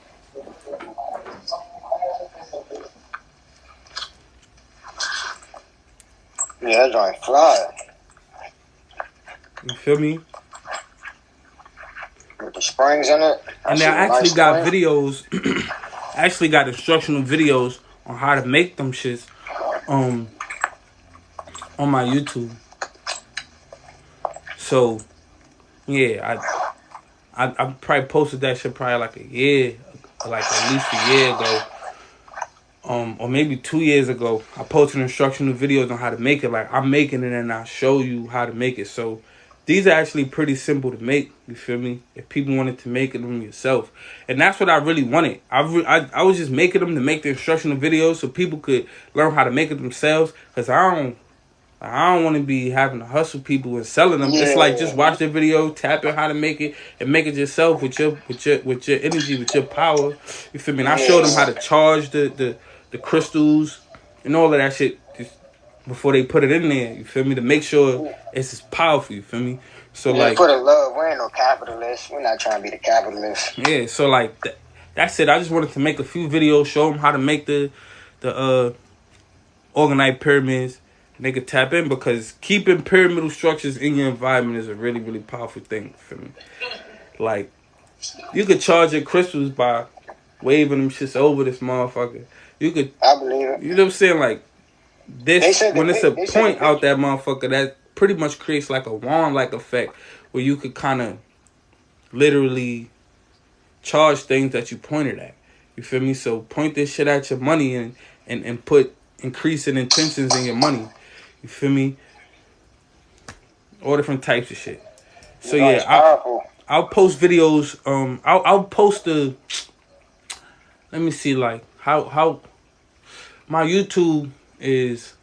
Speaker 2: Yeah, that joint fly.
Speaker 1: You feel me?
Speaker 2: With the springs in it.
Speaker 1: And I actually got videos. I actually got instructional videos on how to make them shits on my YouTube. So yeah, I probably posted that shit probably like a year, like at least a year ago. Or maybe 2 years ago. I posted instructional videos on how to make it. Like I'm making it and I'll show you how to make it. So these are actually pretty simple to make. You feel me? If people wanted to make it them yourself. And that's what I really wanted. I was just making them to make the instructional videos so people could learn how to make it themselves. Because I don't want to be having to hustle people and selling them. Yeah. It's like just watch the video, tap in how to make it, and make it yourself with your energy, with your power. You feel me? And I showed them how to charge the crystals and all of that shit before they put it in there. You feel me? To make sure it's as powerful. You feel me? So like,
Speaker 2: for the love, we ain't no capitalists. We're not trying to be the capitalists.
Speaker 1: Yeah. So like that's it. I just wanted to make a few videos, show them how to make the organite pyramids. And they could tap in, because keeping pyramidal structures in your environment is a really, really powerful thing for me. Like, you could charge your crystals by waving them shits over this motherfucker. You could,
Speaker 2: I believe it.
Speaker 1: You know what I'm saying? Like, this, when it's a point out that motherfucker, that pretty much creates like a wand-like effect where you could kind of literally charge things that you pointed at. You feel me? So point this shit at your money and put increasing intentions in your money. You feel me? All different types of shit. So yeah, I'll post videos. I'll post the. Let me see, like how my YouTube is.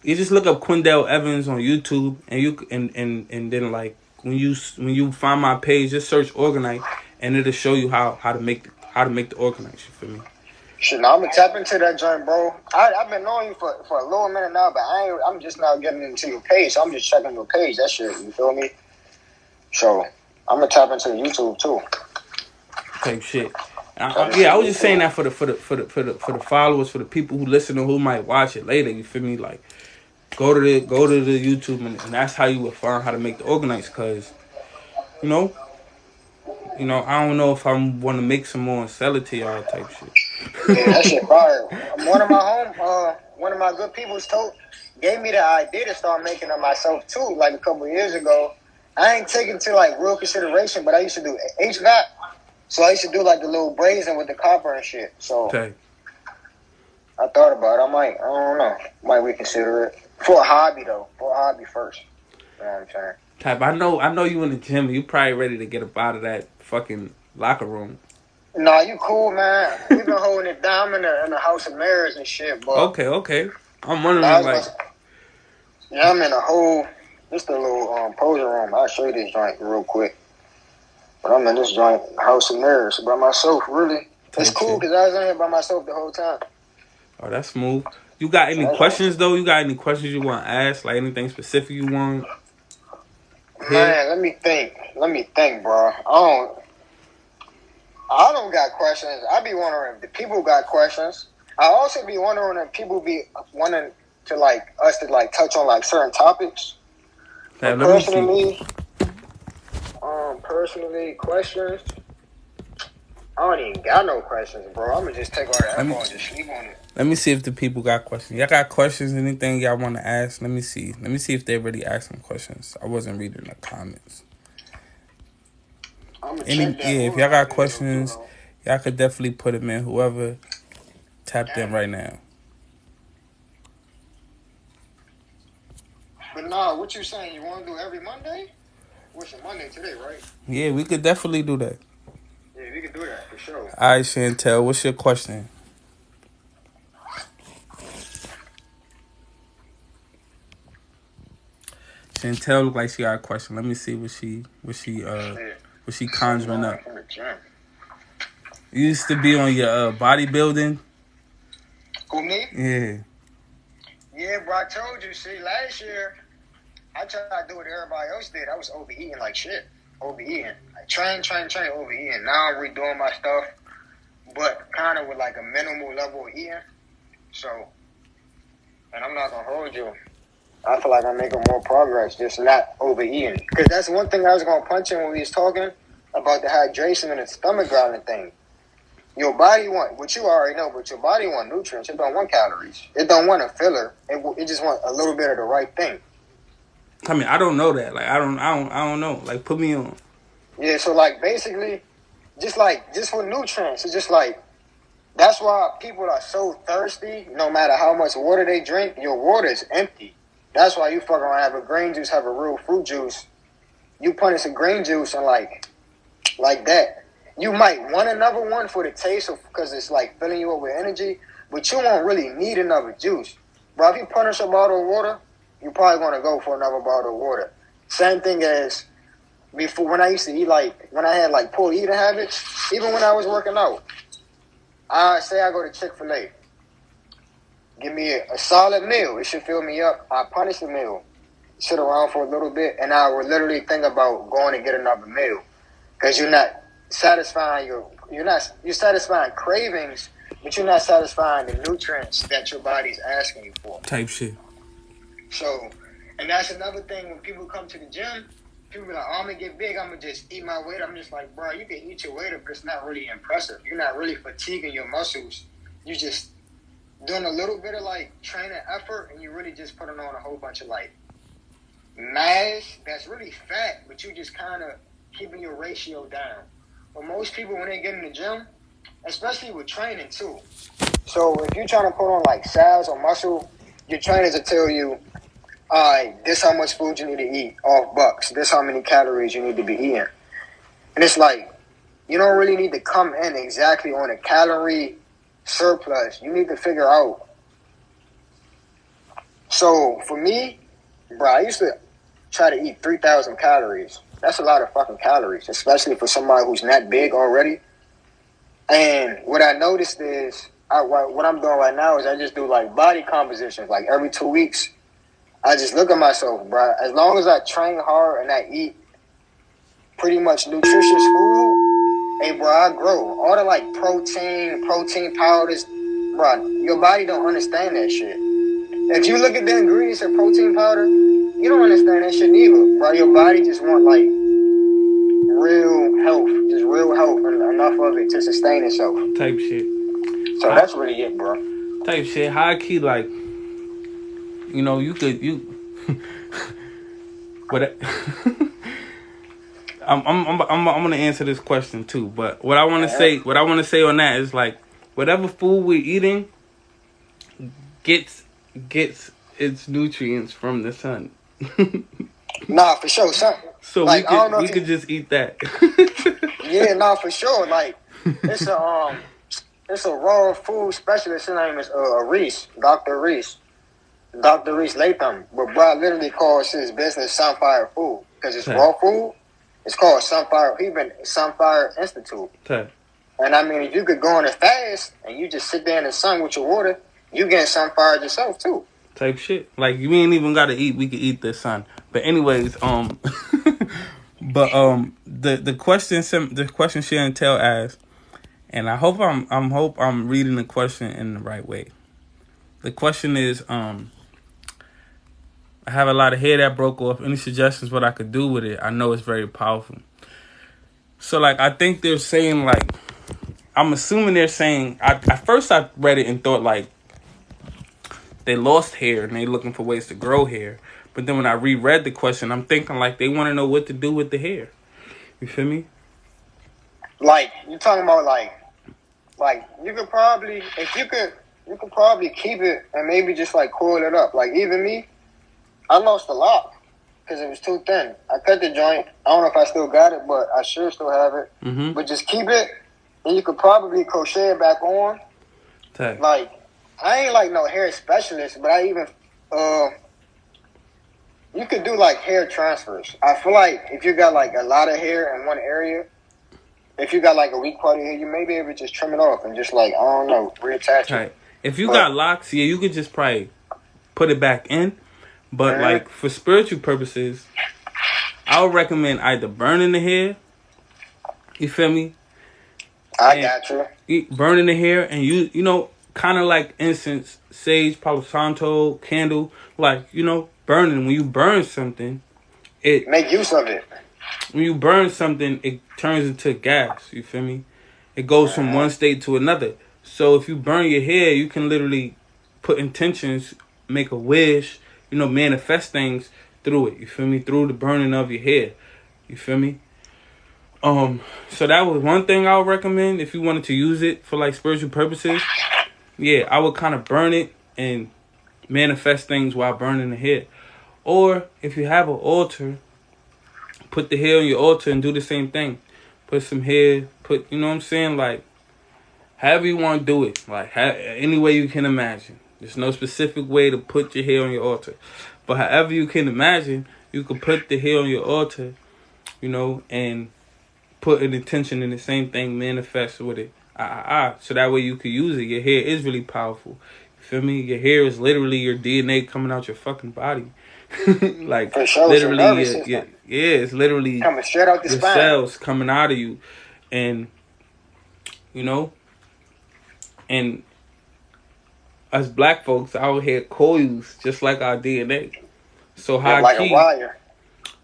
Speaker 1: You just look up Quindell Evans on YouTube, and you and then like when you find my page, just search Organite, and it'll show you how to how to make the organize. You feel me?
Speaker 2: Shit, now I'm gonna tap into that joint, bro. I've been knowing you for a little minute now, but I'm just now getting into your page. So I'm just checking your page. That shit, you feel me? So I'm gonna tap into the YouTube too.
Speaker 1: Type shit. I was just saying that for the followers, for the people who listen or who might watch it later. You feel me? Like, go to the YouTube, and that's how you will find how to make the organize. Cause, you know, I don't know if I want to make some more and sell it to y'all type shit.
Speaker 2: Yeah, that shit fire. One of my good people gave me the idea to start making them myself too. Like a couple of years ago, I ain't taken to like real consideration, but I used to do HVAC. So I used to do like the little brazing with the copper and shit. So
Speaker 1: okay.
Speaker 2: I thought about it. I don't know. Might reconsider it. For a hobby though. For a hobby first. You know what I'm saying?
Speaker 1: Type, I know you in the gym. You probably ready to get up out of that fucking locker room.
Speaker 2: Nah, you cool, man. We've been holding it down in the House of Mirrors and shit, but
Speaker 1: Okay. I'm wondering
Speaker 2: yeah, I'm in a whole just a little poser room. I'll show you this joint real quick. But I'm in this joint, House of Mirrors, by myself, really. It's cool because I was in here by myself the whole time.
Speaker 1: Oh, that's smooth. You got any questions, though? You got any questions you want to ask? Like, anything specific you want?
Speaker 2: Man, let me think, bro. I don't got questions. I be wondering if the people got questions. I also be wondering if people be wanting to, like, us to, like, touch on, like, certain topics.
Speaker 1: Hey,
Speaker 2: Personally, questions. I don't even got no questions, bro. I'm gonna just take all the info and just sleep on it.
Speaker 1: Let me see if the people got questions. Y'all got questions? Anything y'all want to ask? Let me see. Let me see if they really asked some questions. I wasn't reading the comments. If y'all got questions, y'all could definitely put them in. Whoever tapped in right now.
Speaker 2: But nah, what you saying? You want to do every Monday? What's your Monday today, right?
Speaker 1: Yeah, we could definitely do that.
Speaker 2: Yeah, we could do that for sure.
Speaker 1: All right, Chantel, what's your question? Chantel look like she got a question. Let me see what she conjuring up. You used to be on your bodybuilding.
Speaker 2: Who, me?
Speaker 1: Yeah.
Speaker 2: Yeah, bro. I told you. See, last year I tried to do what everybody else did. I was overeating like shit. Overeating. I train, overeating. Now I'm redoing my stuff, but kind of with like a minimal level of eating. So, and I'm not gonna hold you. I feel like I'm making more progress, just not overeating. Because that's one thing I was going to punch in when we was talking about the hydration and the stomach growling thing. Your body want, which you already know, but your body want nutrients. It don't want calories. It don't want a filler. It just want a little bit of the right thing.
Speaker 1: I mean, I don't know that. Like, I don't know. Like, put me on.
Speaker 2: Yeah, so like basically, just for nutrients, it's just like, that's why people are so thirsty. No matter how much water they drink, your water is empty. That's why you fuck around, have a green juice, have a real fruit juice. You punish a green juice and like that. You might want another one for the taste because it's like filling you up with energy, but you won't really need another juice. Bro, if you punish a bottle of water, you're probably going to go for another bottle of water. Same thing as before when I used to eat, like when I had like poor eating habits, even when I was working out. I go to Chick-fil-A. Give me a solid meal. It should fill me up. I punish the meal. Sit around for a little bit, and I would literally think about going to get another meal. Because you're not satisfying you're satisfying cravings, but you're not satisfying the nutrients that your body's asking you for.
Speaker 1: Type shit.
Speaker 2: So, and that's another thing when people come to the gym, people be like, oh, I'm going to get big, I'm going to just eat my weight. I'm just like, bro, you can eat your weight up, but it's not really impressive. You're not really fatiguing your muscles. You just doing a little bit of like training effort, and you really just putting on a whole bunch of like mass that's really fat, but you just kind of keeping your ratio down. But most people, when they get in the gym, especially with training too, so if you're trying to put on like size or muscle, your trainers will tell you, all right, this how much food you need to eat off bucks, this how many calories you need to be eating. And it's like, you don't really need to come in exactly on a calorie surplus. You need to figure out. So for me, bro, I used to try to eat 3,000 calories. That's a lot of fucking calories, especially for somebody who's not big already. And what I noticed is, what I'm doing right now is I just do like body compositions. Like every 2 weeks, I just look at myself, bro. As long as I train hard and I eat pretty much nutritious food, hey, bro, I grow. All the like protein powders, bro, your body don't understand that shit. If you look at the ingredients of protein powder, you don't understand that shit neither, bro. Your body just want like real health, and enough of it to sustain itself.
Speaker 1: Type shit.
Speaker 2: So that's really it, bro.
Speaker 1: Type shit. High key, like, you know, but I'm gonna answer this question too. But what I want to say on that is like, whatever food we're eating gets its nutrients from the sun.
Speaker 2: Nah, for sure, son.
Speaker 1: So like, we could just eat that.
Speaker 2: Yeah, nah, for sure. Like, it's a raw food specialist. His name is Reese, Dr. Reese Latham. But bro literally calls his business Sunfire Food because it's raw food. It's called Sunfire. He been Sunfire Institute.
Speaker 1: Okay.
Speaker 2: And I mean, if you could go on a fast and you just sit there in the sun with your water, you get sunfired yourself too.
Speaker 1: Type shit. Like, you ain't even gotta eat. We could eat the sun. But anyways, the question Sharon Tell asked, and I hope I'm reading the question in the right way. The question is, I have a lot of hair that broke off. Any suggestions what I could do with it? I know it's very powerful. So like, I think they're saying like, I'm assuming they're saying. At first I read it and thought like, they lost hair and they looking for ways to grow hair. But then when I reread the question, I'm thinking like they want to know what to do with the hair. You feel me?
Speaker 2: Like, you talking about like you could probably, if you could probably keep it and maybe just like coil it up. Like even me, I lost a lot because it was too thin. I cut the joint. I don't know if I still got it, but I sure still have it. Mm-hmm. But just keep it and you could probably crochet it back on.
Speaker 1: Okay.
Speaker 2: Like, I ain't like no hair specialist, but I even, you could do like hair transfers. I feel like if you got like a lot of hair in one area, if you got like a weak part of hair, you may be able to just trim it off and just like, I don't know, reattach it.
Speaker 1: If you got locks, yeah, you could just probably put it back in. But like for spiritual purposes, I would recommend either burning the hair. You feel me?
Speaker 2: I got you.
Speaker 1: Burning the hair and you know, kind of like incense, sage, Palo Santo, candle, like, you know, burning. When you burn something, it
Speaker 2: make use of it.
Speaker 1: When you burn something, it turns into gas. You feel me? It goes from one state to another. So if you burn your hair, you can literally put intentions, make a wish, you know, manifest things through it. You feel me? Through the burning of your hair. You feel me? So that was one thing I would recommend if you wanted to use it for like spiritual purposes. Yeah, I would kind of burn it and manifest things while burning the hair. Or if you have an altar, put the hair on your altar and do the same thing. Put some hair, you know what I'm saying? Like, however you want to do it. Like, any way you can imagine. There's no specific way to put your hair on your altar. But however you can imagine, you can put the hair on your altar, you know, and put an intention in the same thing, manifest with it. So that way you could use it. Your hair is really powerful. You feel me? Your hair is literally your DNA coming out your fucking body. Like,
Speaker 2: for sure,
Speaker 1: literally, it's literally
Speaker 2: coming straight out the
Speaker 1: your
Speaker 2: spine.
Speaker 1: Cells coming out of you. And, you know, and us black folks out here coils just like our DNA. So high
Speaker 2: like
Speaker 1: key,
Speaker 2: a wire.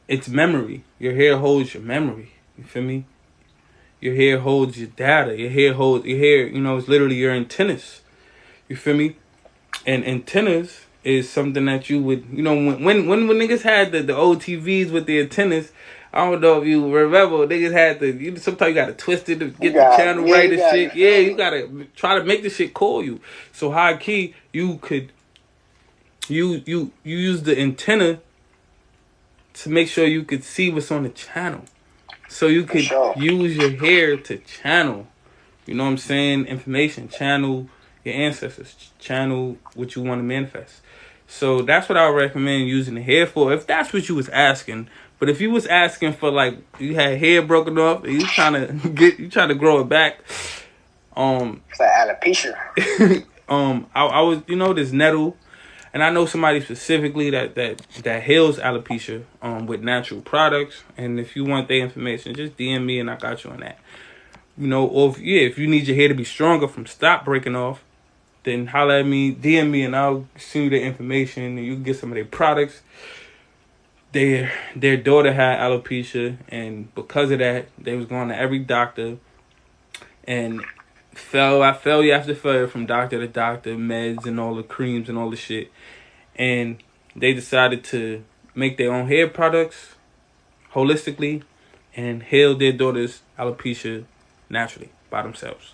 Speaker 1: It's memory. Your hair holds your memory. You feel me? Your hair holds your data. Your hair, you know, it's literally your antennas. You feel me? And antennas is something that you would, you know, when niggas had the old TVs with the antennas, I don't know if you remember, niggas had sometimes you gotta twist it to get the channel right and shit. Yeah, you gotta try to make the shit call you. So high key, you could, you use the antenna to make sure you could see what's on the channel. So you could use your hair to channel, you know what I'm saying, information, channel your ancestors, channel what you want to manifest. So that's what I would recommend using the hair for, if that's what you was asking. But if you was asking for, like, you had hair broken off and you trying to grow it back,
Speaker 2: It's like alopecia.
Speaker 1: I was, this nettle, and I know somebody specifically that heals alopecia with natural products. And if you want their information, just DM me and I got you on that. Or if you need your hair to be stronger from stop breaking off, then holler at me, DM me, and I'll send you the information and you can get some of their products. Their daughter had alopecia, and because of that, they was going to every doctor and failure after failure from doctor to doctor, meds and all the creams and all the shit. And they decided to make their own hair products holistically and heal their daughter's alopecia naturally by themselves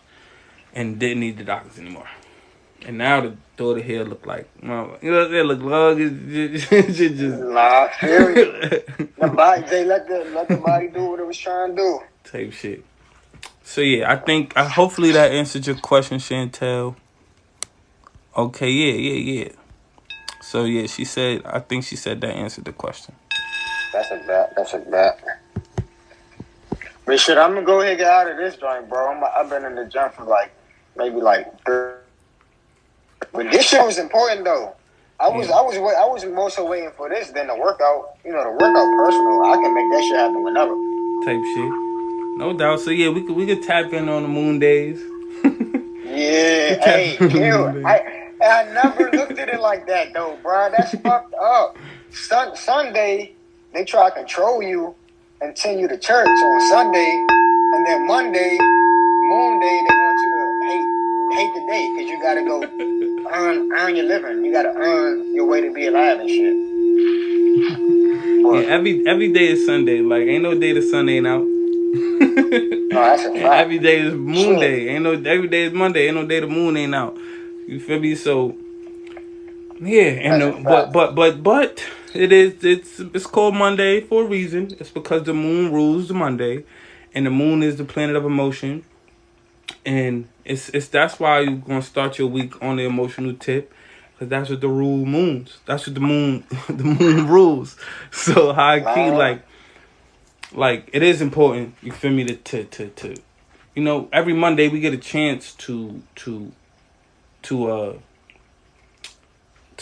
Speaker 1: and didn't need the doctors anymore. And now the daughter hair look like, they look long. It's just
Speaker 2: Nah, I feel you. The body, they let the body do what it was trying to do.
Speaker 1: Type shit. So yeah, hopefully that answered your question, Chantel. Okay, yeah. So yeah, I think she said that answered the question.
Speaker 2: That's a bet. But shit, I'm gonna go ahead and get out of this joint, bro. I've been in the gym for maybe 30. But this shit was important though. I was more so waiting for this than the workout. The workout personal. I can make that shit happen whenever.
Speaker 1: Type shit. No doubt. So yeah, we could tap in on the moon days.
Speaker 2: Yeah, hey, kill. I never looked at it like that though, bro. That's fucked up. Sunday, they try to control you and send you to church on Sunday, and then Monday, moon day, they want you to hate the day because you gotta go earn your living. You gotta earn your way to be alive and shit.
Speaker 1: Yeah, every day is Sunday. Like ain't no day the sun ain't out.
Speaker 2: No, that's a fact.
Speaker 1: Every day is moon day. Every day is Monday. Ain't no day the moon ain't out. You feel me? So yeah, but it's called Monday for a reason. It's because the moon rules the Monday, and the moon is the planet of emotion, and that's why you're gonna start your week on the emotional tip, because that's what the rule moons. That's what the moon rules. So high key like it is important. You feel me? To every Monday we get a chance to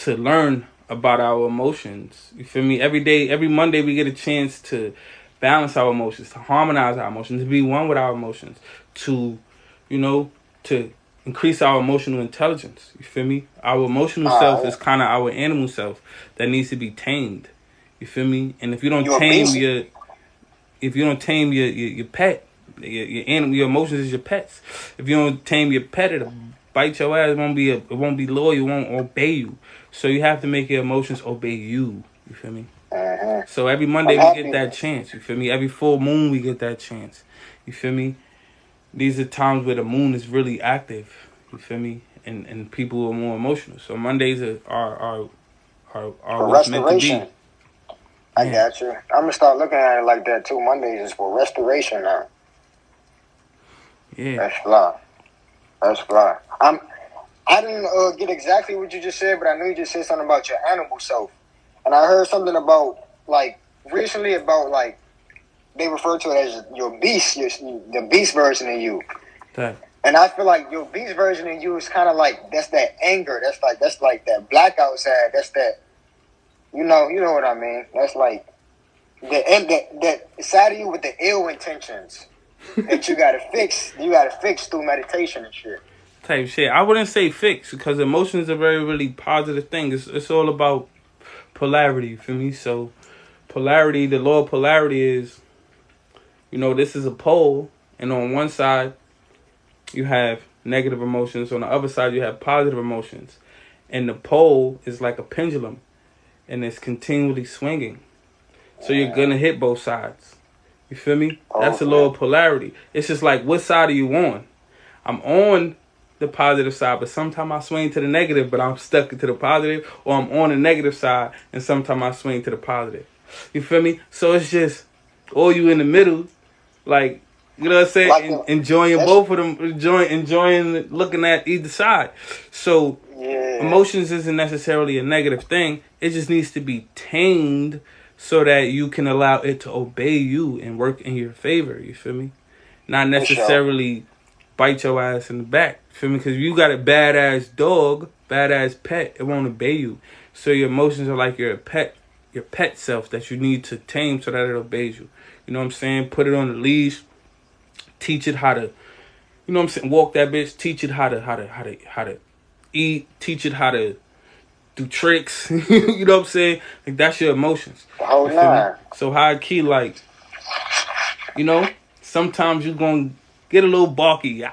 Speaker 1: learn about our emotions. You feel me? Every Monday we get a chance to balance our emotions, to harmonize our emotions, to be one with our emotions, to increase our emotional intelligence. You feel me? Our emotional self is kind of our animal self that needs to be tamed. You feel me? And if you don't tame your pet, your animal, your emotions is your pets. If you don't tame your pet, it'll bite your ass. It won't be loyal. It won't obey you. So you have to make your emotions obey you. You feel me? So every Monday we get that chance. You feel me? Every full moon we get that chance. You feel me? These are times where the moon is really active. You feel me? And people are more emotional. So Mondays are what's meant to be.
Speaker 2: I got you. I'm gonna start looking at it like that too. Mondays is for restoration now.
Speaker 1: Yeah.
Speaker 2: That's fly. I didn't get exactly what you just said, but I know you just said something about your animal self, and I heard something about recently about they refer to it as your beast, the beast version of you.
Speaker 1: Okay.
Speaker 2: And I feel like your beast version of you is kind of that's that anger. That's like that blackout side. That's that. You know what I mean? That's like that side of you with the ill intentions that you gotta fix. You gotta fix through meditation and shit.
Speaker 1: Type shit. I wouldn't say fix, because emotions are very, really positive thing. It's all about polarity. You feel me? So polarity, the law of polarity is, this is a pole, and on one side you have negative emotions, on the other side you have positive emotions, and the pole is like a pendulum. And it's continually swinging. So you're going to hit both sides. You feel me? That's the law of polarity. It's just like, what side are you on? I'm on the positive side, but sometimes I swing to the negative, but I'm stuck to the positive. Or I'm on the negative side, and sometimes I swing to the positive. You feel me? So it's just, all you in the middle, you know what I'm saying? Enjoying both of them, enjoying looking at either side. So emotions isn't necessarily a negative thing. It just needs to be tamed so that you can allow it to obey you and work in your favor. You feel me? Not necessarily bite your ass in the back. Feel me? Because if you got a badass dog, badass pet, it won't obey you. So your emotions are like your pet self that you need to tame so that it obeys you. You know what I'm saying? Put it on a leash, teach it how to, you know what I'm saying, walk that bitch, teach it how to eat, teach it how to do tricks. You know what I'm saying? Like, that's your emotions.
Speaker 2: Oh, nah.
Speaker 1: So high key, like, you know, sometimes you're gonna get a little balky.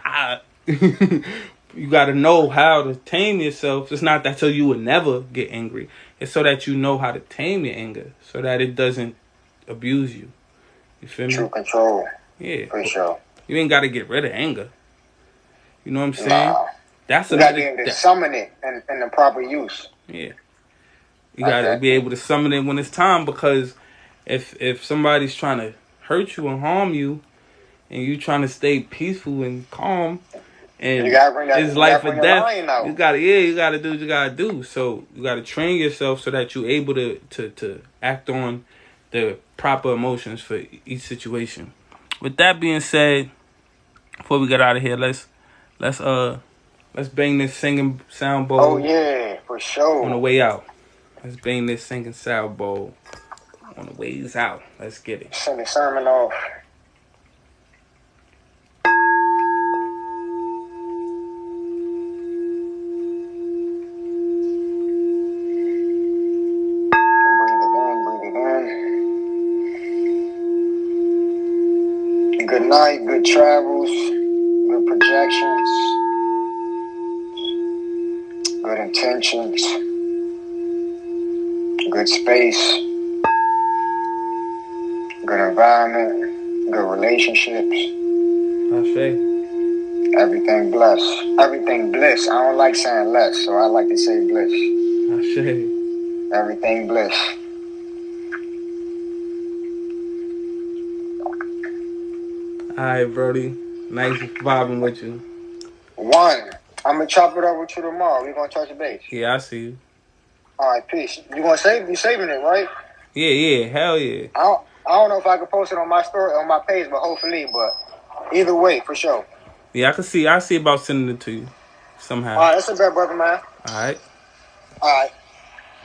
Speaker 1: You got to know how to tame yourself. It's not that so you would never get angry. It's so that you know how to tame your anger, so that it doesn't abuse you. You feel me?
Speaker 2: True control.
Speaker 1: Yeah,
Speaker 2: for sure.
Speaker 1: You ain't got to get rid of anger. You know what I'm saying?
Speaker 2: Nah.
Speaker 1: That's
Speaker 2: you gotta be able to summon it in the proper use.
Speaker 1: Yeah, you gotta be able to summon it when it's time, because if somebody's trying to hurt you and harm you, and you trying to stay peaceful and calm, and it's life or death, you gotta do what you gotta do. So you gotta train yourself so that you're able to act on the proper emotions for each situation. With that being said, before we get out of here, let's bang this singing sound bowl.
Speaker 2: Oh yeah, for sure.
Speaker 1: On the way out. Let's bang this singing sound bowl on the ways out. Let's get it.
Speaker 2: Send the sermon off. Good night, good travels, good projections, good intentions, good space, good environment, good relationships. Everything bless. Everything bliss. I don't like saying less, so I like to say bliss. Everything bliss.
Speaker 1: Alright, Brody. Nice vibing with you.
Speaker 2: One. I'm gonna chop it up with you tomorrow. We're gonna touch base.
Speaker 1: Yeah, I see you.
Speaker 2: Alright, peace. You gonna save? You saving it, right?
Speaker 1: Yeah. Hell yeah.
Speaker 2: I don't know if I can post it on my story on my page, but hopefully. But either way, for sure.
Speaker 1: Yeah, I see about sending it to you somehow.
Speaker 2: Alright, that's a bet, brother, man. Alright.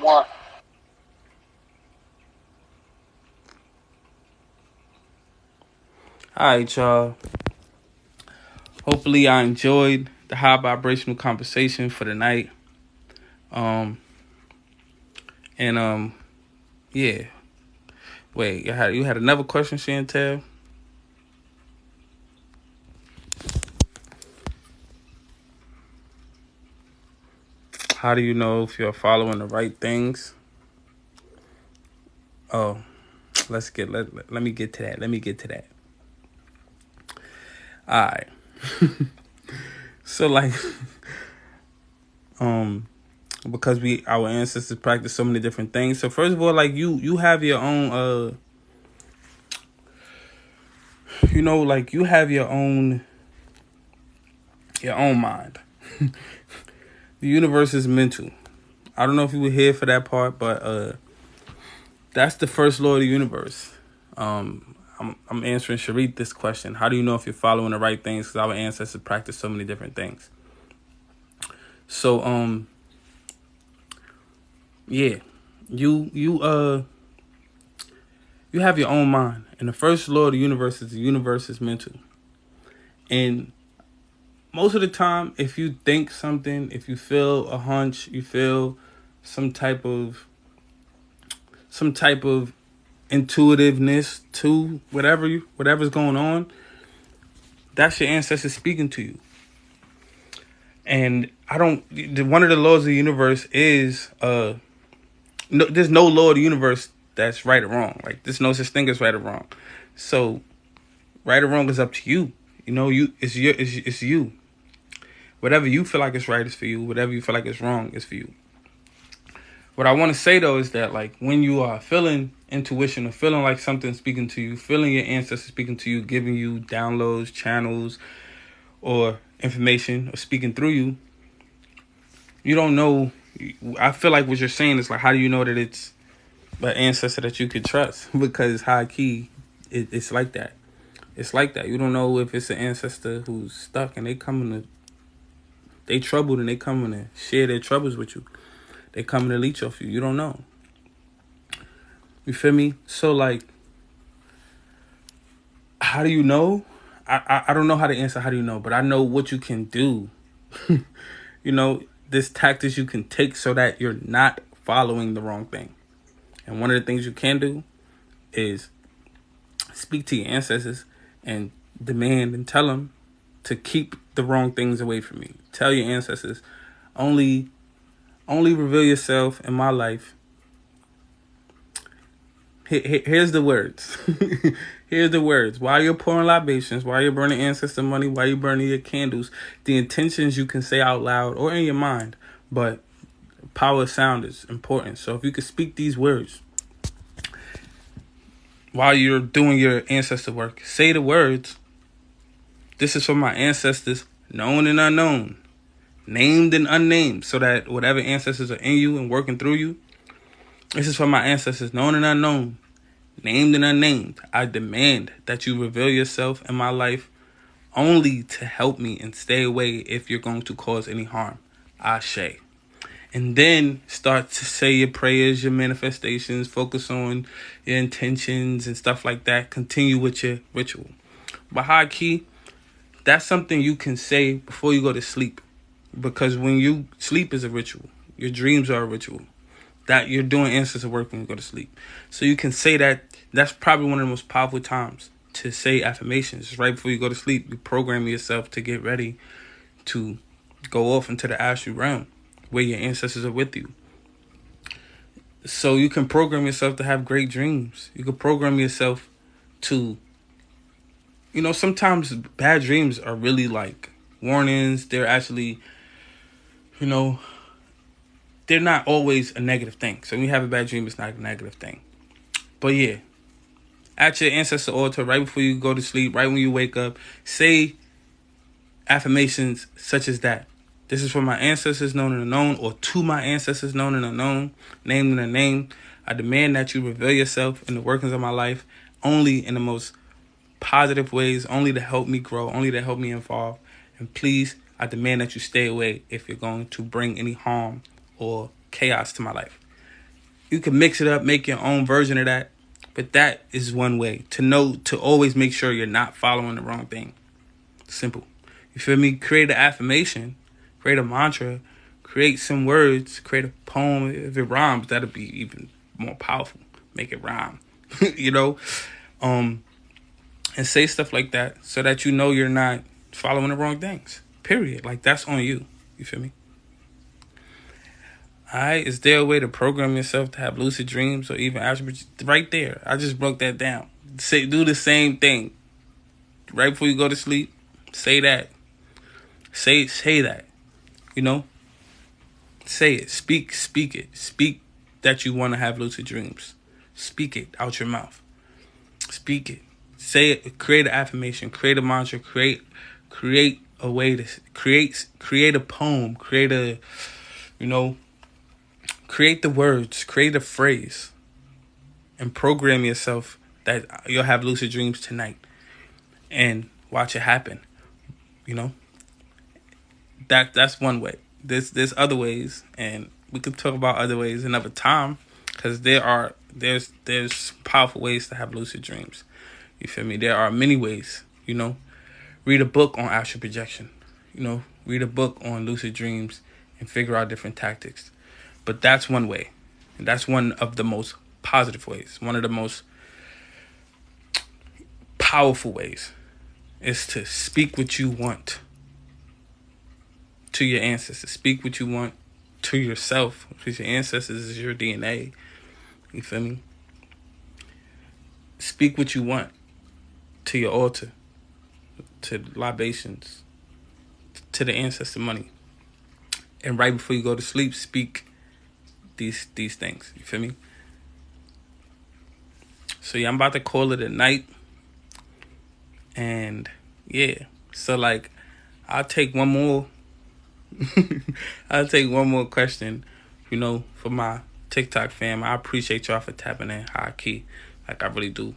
Speaker 2: One.
Speaker 1: Alright, y'all. Hopefully I enjoyed the high vibrational conversation for the night. Yeah. Wait, you had another question, Chantel? How do you know if you're following the right things? Oh, let me get to that. All right. So like, because our ancestors practice so many different things. So first of all, like you have your own, you have your own mind. The universe is mental. I don't know if you were here for that part, but that's the first law of the universe. I'm answering Sharit this question. How do you know if you're following the right things? Because our ancestors practice so many different things. So, yeah, you have your own mind. And the first law of the universe is mental. And most of the time, if you think something, if you feel a hunch, you feel some type of intuitiveness to whatever's going on, that's your ancestors speaking to you. And one of the laws of the universe is there's no law of the universe that's right or wrong. Like, there's no such thing as right or wrong. So right or wrong is up to you. You know, it's you. Whatever you feel like is right is for you. Whatever you feel like is wrong is for you. What I want to say, though, is that, like, when you are feeling intuition or feeling like something's speaking to you, feeling your ancestors speaking to you, giving you downloads, channels, or information, or speaking through you, you don't know. I feel like what you're saying is, like, how do you know that it's an ancestor that you could trust? Because high key, it's like that. It's like that. You don't know if it's an ancestor who's stuck and they troubled and they coming to share their troubles with you. They coming to leech off you. You don't know. You feel me? So like, how do you know? I don't know how to answer how do you know, but I know what you can do. This tactics you can take so that you're not following the wrong thing. And one of the things you can do is speak to your ancestors and demand and tell them to keep the wrong things away from me. Tell your ancestors, only reveal yourself in my life. Here's the words. Here's the words. While you're pouring libations, while you're burning ancestor money, while you're burning your candles, the intentions you can say out loud or in your mind, but power of sound is important. So if you could speak these words while you're doing your ancestor work, say the words, this is for my ancestors, known and unknown, named and unnamed, so that whatever ancestors are in you and working through you, this is for my ancestors, known and unknown, named and unnamed. I demand that you reveal yourself in my life only to help me and stay away if you're going to cause any harm. Ashe. And then start to say your prayers, your manifestations, focus on your intentions and stuff like that. Continue with your ritual. But high key, that's something you can say before you go to sleep. Because when you sleep is a ritual. Your dreams are a ritual. That you're doing ancestor work when you go to sleep. So you can say that. That's probably one of the most powerful times to say affirmations. Right before you go to sleep, you program yourself to get ready to go off into the astral realm where your ancestors are with you. So you can program yourself to have great dreams. You can program yourself to, sometimes bad dreams are really like warnings. They're actually, they're not always a negative thing. So when you have a bad dream, it's not a negative thing. But yeah, at your ancestor altar, right before you go to sleep, right when you wake up, say affirmations such as that. This is for my ancestors known and unknown, or to my ancestors known and unknown, named and unnamed. I demand that you reveal yourself in the workings of my life only in the most positive ways, only to help me grow, only to help me evolve. And please, I demand that you stay away if you're going to bring any harm or chaos to my life. You can mix it up, make your own version of that. But that is one way to always make sure you're not following the wrong thing. Simple. You feel me? Create an affirmation, create a mantra, create some words, create a poem. If it rhymes, that'll be even more powerful. Make it rhyme, and say stuff like that so that you're not following the wrong things. Period. Like, that's on you. You feel me? Alright, is there a way to program yourself to have lucid dreams or even astral? Right there. I just broke that down. Do the same thing. Right before you go to sleep, say that. Say that. Say it. Speak it. Speak that you want to have lucid dreams. Speak it out your mouth. Speak it. Say it. Create an affirmation. Create a mantra. Create a way to create a poem. Create the words, create a phrase, and program yourself that you'll have lucid dreams tonight, and watch it happen. That's one way. There's other ways, and we could talk about other ways another time, because there's powerful ways to have lucid dreams. You feel me? There are many ways. Read a book on astral projection. Read a book on lucid dreams and figure out different tactics. But that's one way. And that's one of the most positive ways. One of the most powerful ways is to speak what you want to your ancestors. Speak what you want to yourself, because your ancestors is your DNA. You feel me? Speak what you want to your altar, to libations, to the ancestor money. And right before you go to sleep, speak these things. You feel me? So yeah, I'm about to call it a night. And yeah, so like, I'll take one more. I'll take one more question. For my TikTok fam, I appreciate y'all for tapping in high key. Like, I really do.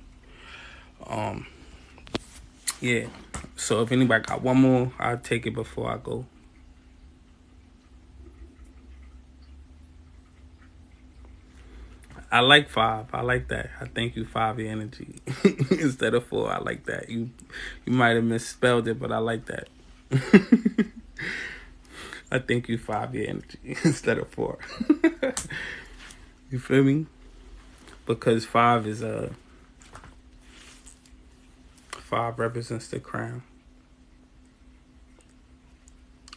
Speaker 1: Yeah. So if anybody got one more, I'll take it before I go. I like 5. I like that. I thank you 5 your energy instead of 4. I like that. You might have misspelled it, but I like that. I thank you 5 your energy instead of 4. You feel me? Because 5 is 5 represents the crown.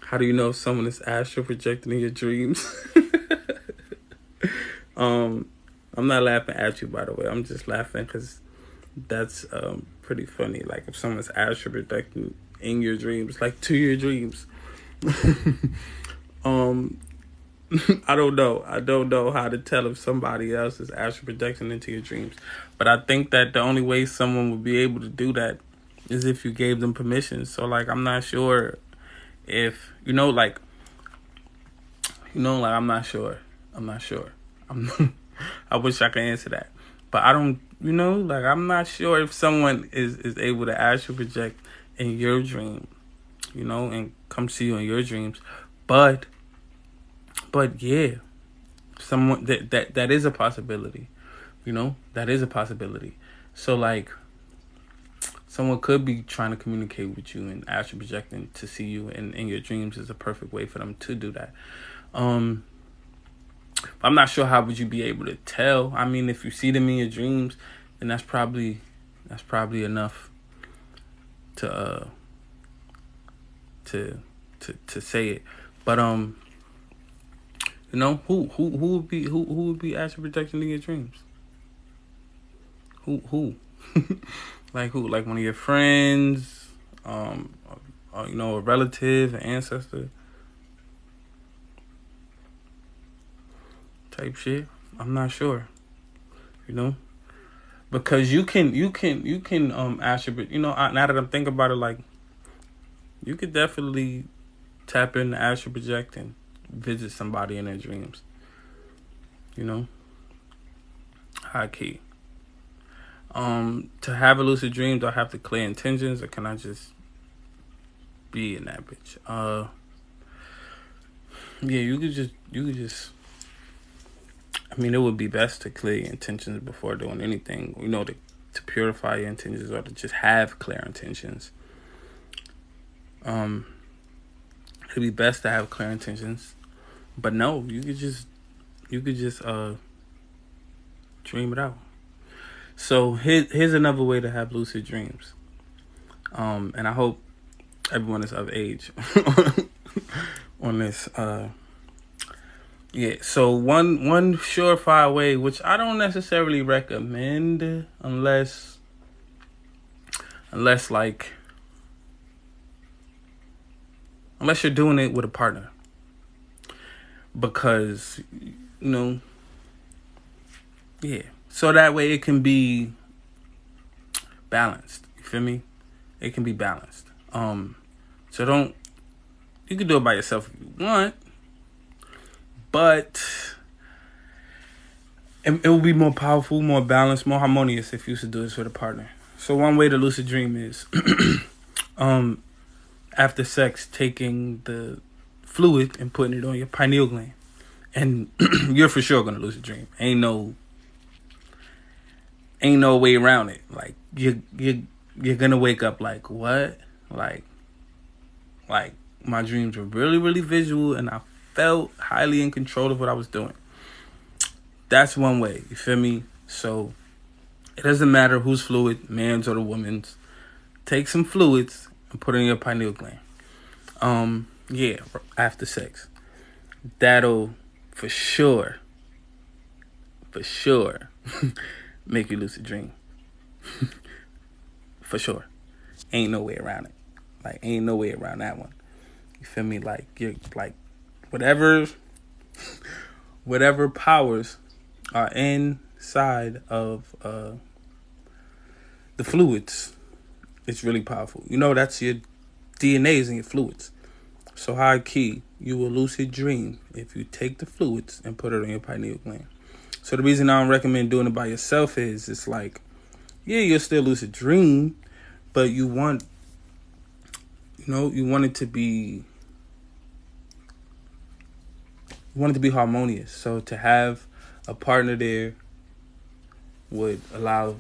Speaker 1: How do you know if someone is astral projecting in your dreams? I'm not laughing at you, by the way. I'm just laughing because that's pretty funny. Like if someone's astral projecting in your dreams, like to your dreams. I don't know. I don't know how to tell if somebody else is astral projecting into your dreams. But I think that the only way someone would be able to do that is if you gave them permission. So like I'm not sure if I'm not sure. I wish I could answer that. But I don't I'm not sure if someone is able to astral project in your dream, and come see you in your dreams. But yeah, someone that is a possibility. That is a possibility. So like someone could be trying to communicate with you and astral projecting to see you in your dreams is a perfect way for them to do that. I'm not sure how would you be able to tell. I mean, if you see them in your dreams, then that's probably enough to say it. But who would be astral projecting in your dreams? Who? Like who? Like one of your friends, or, a relative, an ancestor, type shit. I'm not sure. Because you can astral. Now that I'm thinking about it, like you could definitely tap into astral projecting, visit somebody in their dreams. High key. To have a lucid dream, do I have to clear intentions, or can I just be in that bitch? Yeah, you could just. I mean, it would be best to clear your intentions before doing anything. To purify your intentions, or to just have clear intentions. It'd be best to have clear intentions, but no, you could just dream it out. So here's another way to have lucid dreams. And I hope everyone is of age on this. Yeah. So one surefire way, which I don't necessarily recommend, unless you're doing it with a partner, because yeah. So that way it can be balanced. You feel me? It can be balanced. So you can do it by yourself if you want, but it will be more powerful, more balanced, more harmonious if you used to do this with a partner. So one way to lucid dream is after sex, taking the fluid and putting it on your pineal gland. And you're for sure gonna lucid dream. Ain't no way around it. Like you're gonna wake up like, what? Like my dreams were really, really visual, and I felt highly in control of what I was doing. That's one way. You feel me? So it doesn't matter whose fluid, man's or the woman's. Take some fluids and put it in your pineal gland. Yeah, after sex. That'll for sure make you lucid dream. For sure. Ain't no way around it. Like, ain't no way around that one. You feel me? Like, you're like, whatever powers are inside of the fluids, it's really powerful. That's your DNA's in your fluids. So high key, you will lucid dream if you take the fluids and put it on your pineal gland. So the reason I don't recommend doing it by yourself is it's like, yeah, you'll still lucid dream, but you want you want it to be harmonious. So to have a partner there would allow,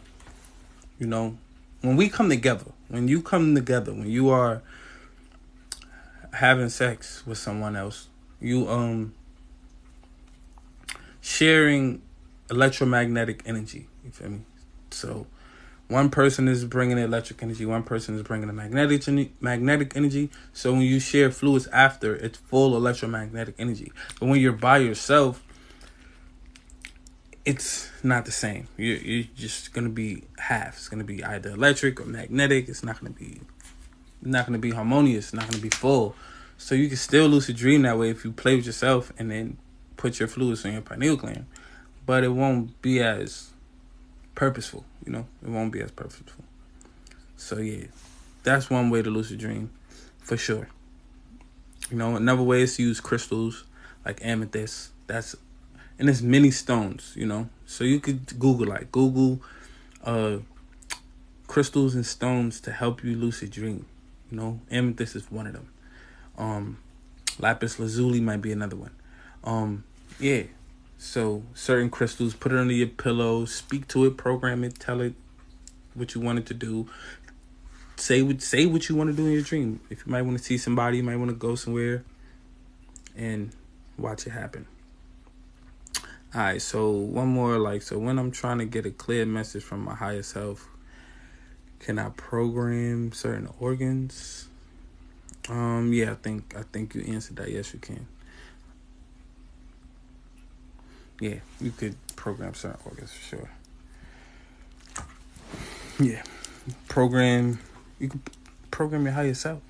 Speaker 1: when we come together, when you are having sex with someone else, you sharing electromagnetic energy. You feel me? So one person is bringing the electric energy, one person is bringing the magnetic energy. So when you share fluids after, it's full electromagnetic energy. But when you're by yourself, it's not the same. You're just gonna be half. It's gonna be either electric or magnetic. It's not gonna be harmonious. It's not gonna be full. So you can still lucid dream that way if you play with yourself and then put your fluids on your pineal gland, but it won't be as purposeful. It won't be as purposeful. So yeah, that's one way to lucid dream, for sure. Another way is to use crystals like amethyst. And there's many stones. So you could Google crystals and stones to help you lucid dream. Amethyst is one of them. Lapis lazuli might be another one. Yeah. So certain crystals, put it under your pillow, speak to it, program it, tell it what you want it to do. Say what you want to do in your dream. If you might want to see somebody, you might want to go somewhere and watch it happen. Alright, so one more, so when I'm trying to get a clear message from my higher self, can I program certain organs? Yeah, I think you answered that. Yes, you can. Yeah, you could program certain organs for sure. Yeah, you could program your higher self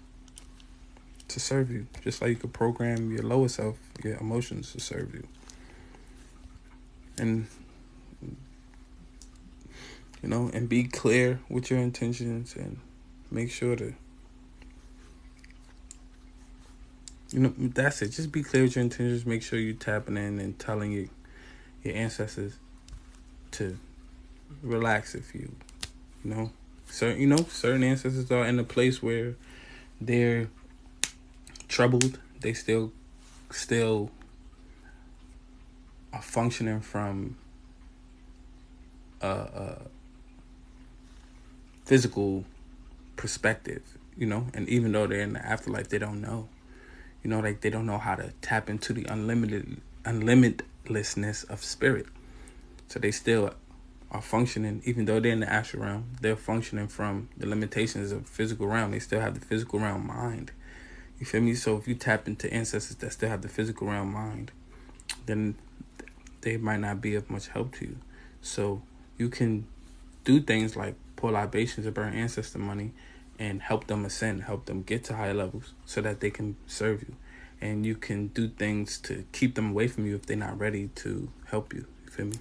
Speaker 1: to serve you, just like you could program your lower self, your emotions, to serve you. And and be clear with your intentions, and make sure to that's it. Just be clear with your intentions. Make sure you're tapping in and telling your ancestors to relax. If certain ancestors are in a place where they're troubled, they still are functioning from a physical perspective, and even though they're in the afterlife, they don't know, they don't know how to tap into the unlimitlessness of spirit. So they still are functioning, even though they're in the astral realm, they're functioning from the limitations of physical realm. They still have the physical realm mind. You feel me? So if you tap into ancestors that still have the physical realm mind, then they might not be of much help to you. So you can do things like pour libations or burn ancestor money and help them ascend, help them get to higher levels so that they can serve you. And you can do things to keep them away from you if they're not ready to help you. You feel me?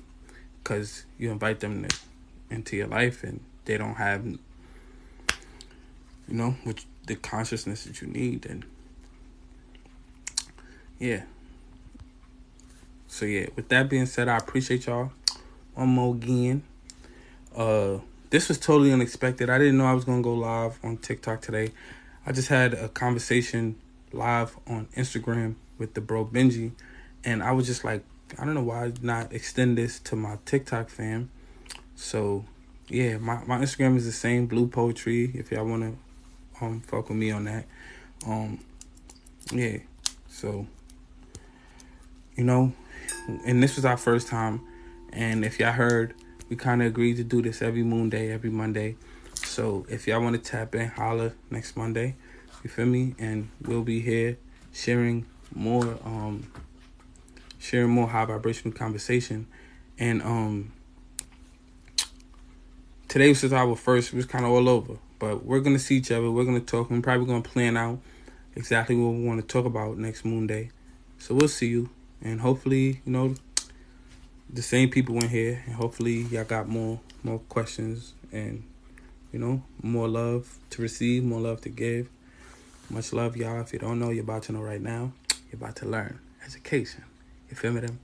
Speaker 1: Because you invite them into your life and they don't have, which the consciousness that you need. And yeah. So yeah, with that being said, I appreciate y'all. One more again. This was totally unexpected. I didn't know I was gonna go live on TikTok today. I just had a conversation live on Instagram with the bro Benji, and I was just like, I don't know why not extend this to my TikTok fam. So yeah, my Instagram is the same, Blue Poetry, if y'all wanna fuck with me on that. Yeah. So and this was our first time, and if y'all heard, we kind of agreed to do this every moon day, every Monday. So if y'all want to tap in, holla next Monday. You feel me? And we'll be here sharing more high vibrational conversation. And today was just our first. It was kind of all over, but we're gonna see each other. We're gonna talk. We're probably gonna plan out exactly what we want to talk about next moon day. So we'll see you, and hopefully, the same people in here, and hopefully y'all got more questions, and more love to receive, more love to give. Much love, y'all. If you don't know, you're about to know right now. You're about to learn. Education. You feel me? Them?